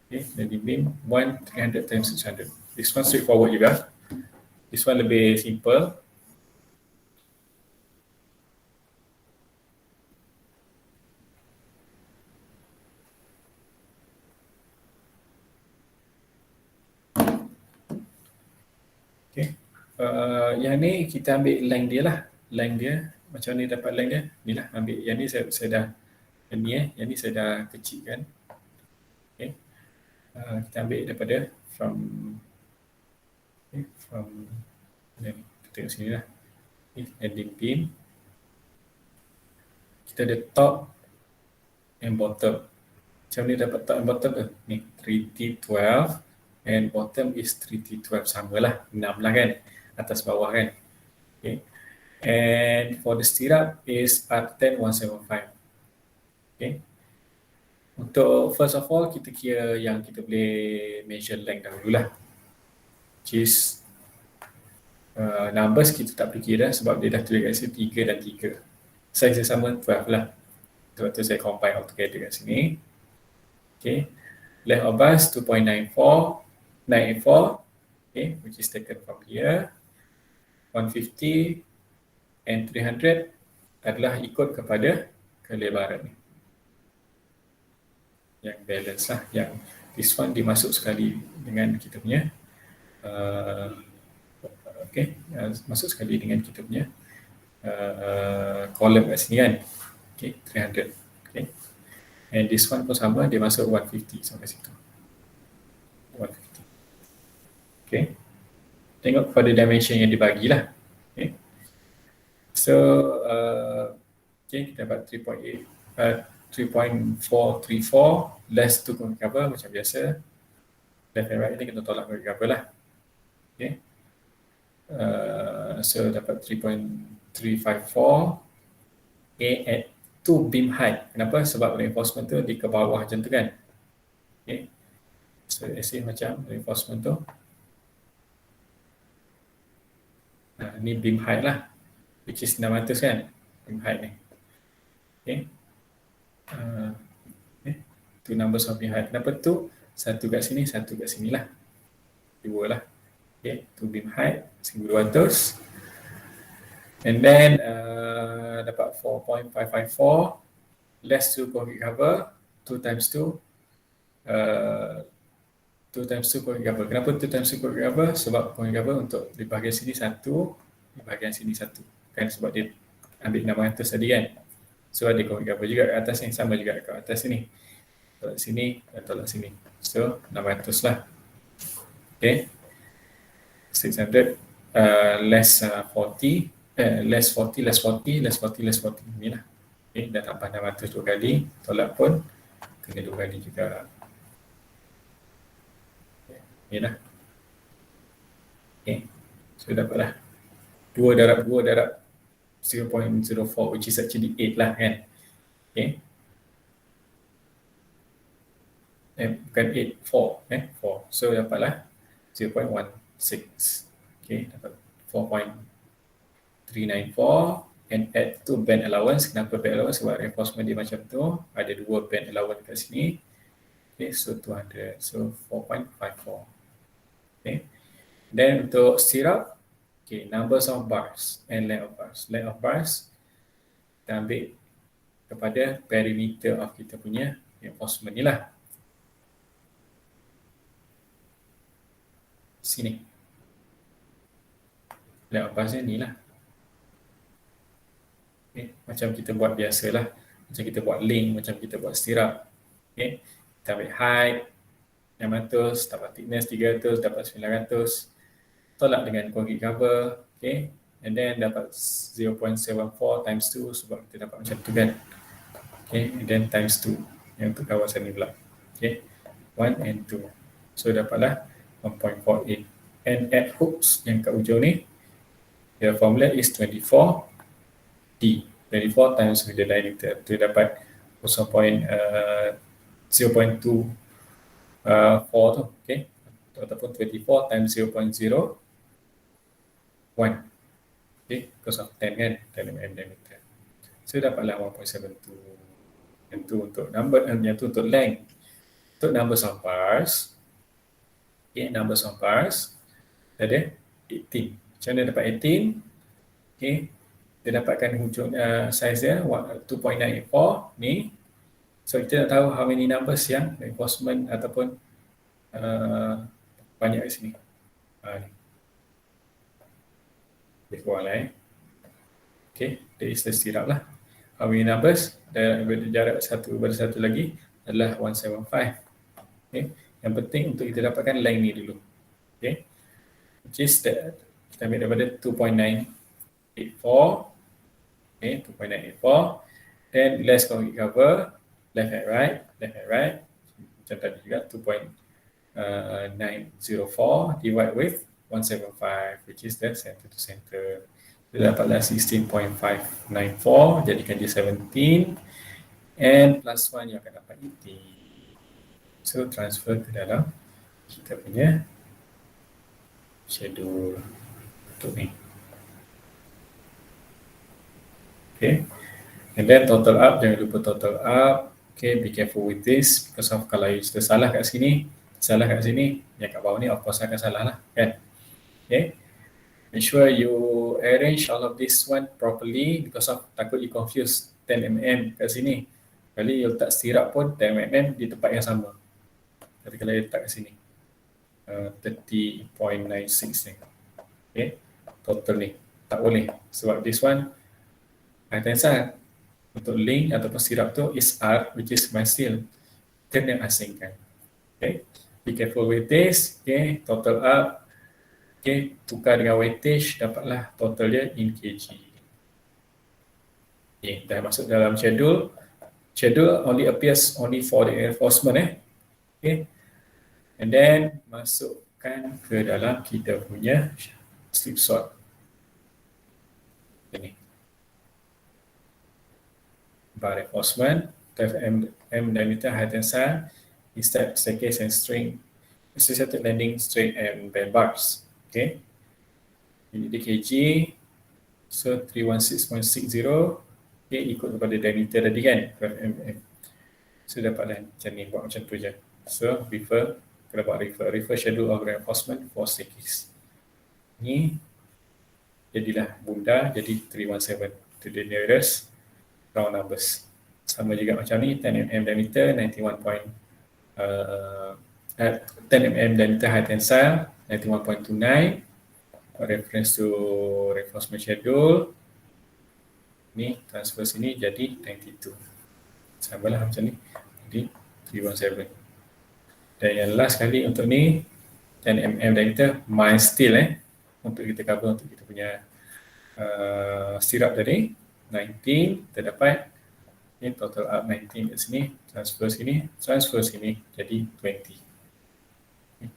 Okay, landing pin 300 times 600. This one straightforward juga. This one lebih simple. Okay. Yang ni kita ambil length dia lah. Length dia, macam ni dapat length dia. Ni lah ambil. Yang ni saya dah, yang ni saya dah kecilkan. Okay. Kita ambil daripada from kita tengok sini lah. Okay. Landing pin. Kita ada top and bottom. Macam ni dapat top and bottom ke? Ni 3T12 and bottom is 3T12, sama lah, 6 lah kan, atas bawah kan. Okay. And for the stirrup is R10175. Okay. Untuk first of all, kita kira yang kita boleh measure length dahulu lah. Which is numbers kita tak boleh kira sebab dia dah tulis kat sini 3 dan 3. Size dia sama 12 lah. Sebab tu saya combine all together kat sini. Okay. Length of bus 2.984, okay, which is taken from here. 150 and 300 adalah ikut kepada kelebaran ni. Yang balance lah, yang this one dimasuk sekali dengan kita punya okay, masuk sekali dengan kita punya column kat sini kan. Okay, 300. Okay. And this one pun sama, dia masuk 150 sampai situ. 150. Okay. Tengok pada dimension yang dibagilah. Okay. So, okay, kita dapat 3.434 less 2 concave cover macam biasa. Left and right ni kita tolak concave cover lah. Okay. So, dapat 3.354 at 2 beam height. Kenapa? Sebab reinforcement tu di ke bawah macam tu kan. Okay. So, say macam reinforcement tu. Ni beam height lah. Which is 600 kan. Beam height ni. Okay. Two numbers of beam height. Kenapa tu? Satu kat sini, satu kat sini lah. Dua lah. Okay. 2 beam height. 1200. And then dapat 4.554 less 2 concave cover, 2 times 2 times 2 concave cover. Kenapa 2 times 2 concave cover? Sebab concave cover untuk di bahagian sini 1, di bahagian sini 1 kan, sebab dia ambil 600 tadi kan. So ada concave cover juga kat atas ni, sama juga kat atas sini, tolak sini dan tolak sini. So 600 lah. Okay, 600 less 40, less 40, less 40, less 40, less 40. Ni lah. Okay, dah tambah 600 2 kali. Tolak pun kena 2 kali juga. Okay, ni lah. Okay, so dapatlah 2 darab 0.04, which is actually 8 lah kan. Okay. Bukan 8, 4. 4. So dapatlah 0.16. Okay, dapat 4.394 and add to band allowance. Kenapa band allowance? Sebab reinforcement dia macam tu. Ada 2 band allowance kat sini. Okay, so 200. So 4.54. Okay. Then untuk stirrup, okay, numbers of bars and length of bars. Length of bars, kita ambil kepada perimeter of kita punya reinforcement ni lah. Sini. Length of bars ni lah. Okay. Macam kita buat biasalah. Macam kita buat link, macam kita buat stirrup. Okay. Kita ambil height 600, dapat thickness 300, dapat 900. Tolak dengan concave cover. Okay. and then dapat 0.74 times 2 sebab kita dapat macam tu kan. Okay, and then times 2 yang untuk kawasan ni pula. Okay, 1 and 2. So dapatlah 1.48. And at hooks yang kat ujung ni, the formula is 24 D. 24 times with the diameter. Tu dapat 0.24 tu. Okay, ataupun 24 times 0.01. Okay, because of 10 kan, 10 mm diameter. So dapatlah 1.72. Yang tu untuk number, yang tu untuk length. Untuk numbers of bars, okay, numbers of bars ada 18. Macam mana dapat 18? Okay, dia dapatkan hujung size dia 2.94 ni. So kita nak tahu how many numbers yang reinforcement ataupun banyak di sini. Ni. Lebih kurang lah Okay, there is the stirrup lah. How many numbers? Jarak satu pada satu lagi adalah 175. Okay, yang penting untuk kita dapatkan length ni dulu. Okay, which is that kita ambil daripada 2.984. Okay, 2.984. Then let's cover left and right, macam tadi juga 2.904 divide with 175, which is the center to center. Kita dapatlah 16.594, jadikan dia 17, and plus 1 yang akan dapat 18. So transfer ke dalam kita punya schedule untuk ni. Okay, and then total up, jangan lupa total up. Okay, be careful with this because of kalau you sudah salah kat sini, yang kat bawah ni of course akan salah lah kan. Okay, make sure you arrange all of this one properly because of takut you confuse 10 mm kat sini. Kali you letak stirrup pun 10 mm di tempat yang sama. Tapi kalau you letak kat sini 30.96 ni. Okay, total ni tak boleh sebab this one right hand side untuk link ataupun stirrup tu is R, which is my steel. Kena asingkan. Okay, be careful with this. Okay, total up. Okay, tukar dengan weightage, dapatlah total dia in kg. Okay, dah masuk dalam schedule. Schedule only appears only for the reinforcement Okay, and then masukkan ke dalam kita punya slip sort. Ini. Bar reinforcement, M diameter, height and side, step, staircase and string, associated landing, straight and band bars. Okay, ini di kg, so 316.60. Okay, ikut kepada diameter tadi kan, so dapatlah macam ni, buat macam tu je. So refer, kena buat refer schedule of reinforcement for staircase. Ni jadilah bunda, jadi 317 to the nearest round numbers. Sama juga macam ni, 10 mm diameter, 10 mm diameter height tensile, 91.29. Reference to reinforcement schedule. Ni transfer sini jadi 92. Sama lah macam ni. Jadi 317. Dan yang last kali untuk ni 10 mm diameter my steel untuk kita cover untuk kita punya stirrup tadi 19 terdapat. Ini total up 19 kat sini, transfer sini jadi 20.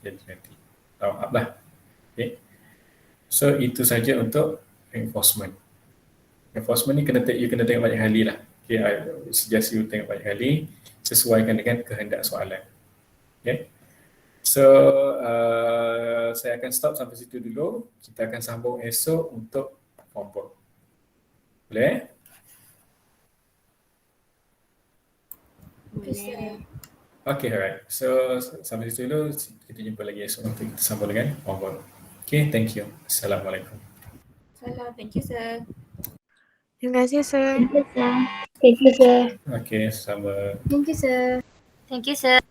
Jadi 20. Round up lah. Okay. So itu saja untuk reinforcement. Reinforcement ni you kena tengok banyak kali lah. Okay, I suggest you tengok banyak kali, sesuaikan dengan kehendak soalan. Okay. So saya akan stop sampai situ dulu. Kita akan sambung esok untuk form 4. Boleh? Boleh. Okay, alright. So sampai situ dulu. Kita jumpa lagi esok untuk kita sambung dengan form 4. Okay, thank you. Assalamualaikum. Salam. Thank you, sir. Terima kasih, sir. Thank you, sir. Thank you, sir. Okay, sama. Thank you, sir. Thank you, sir.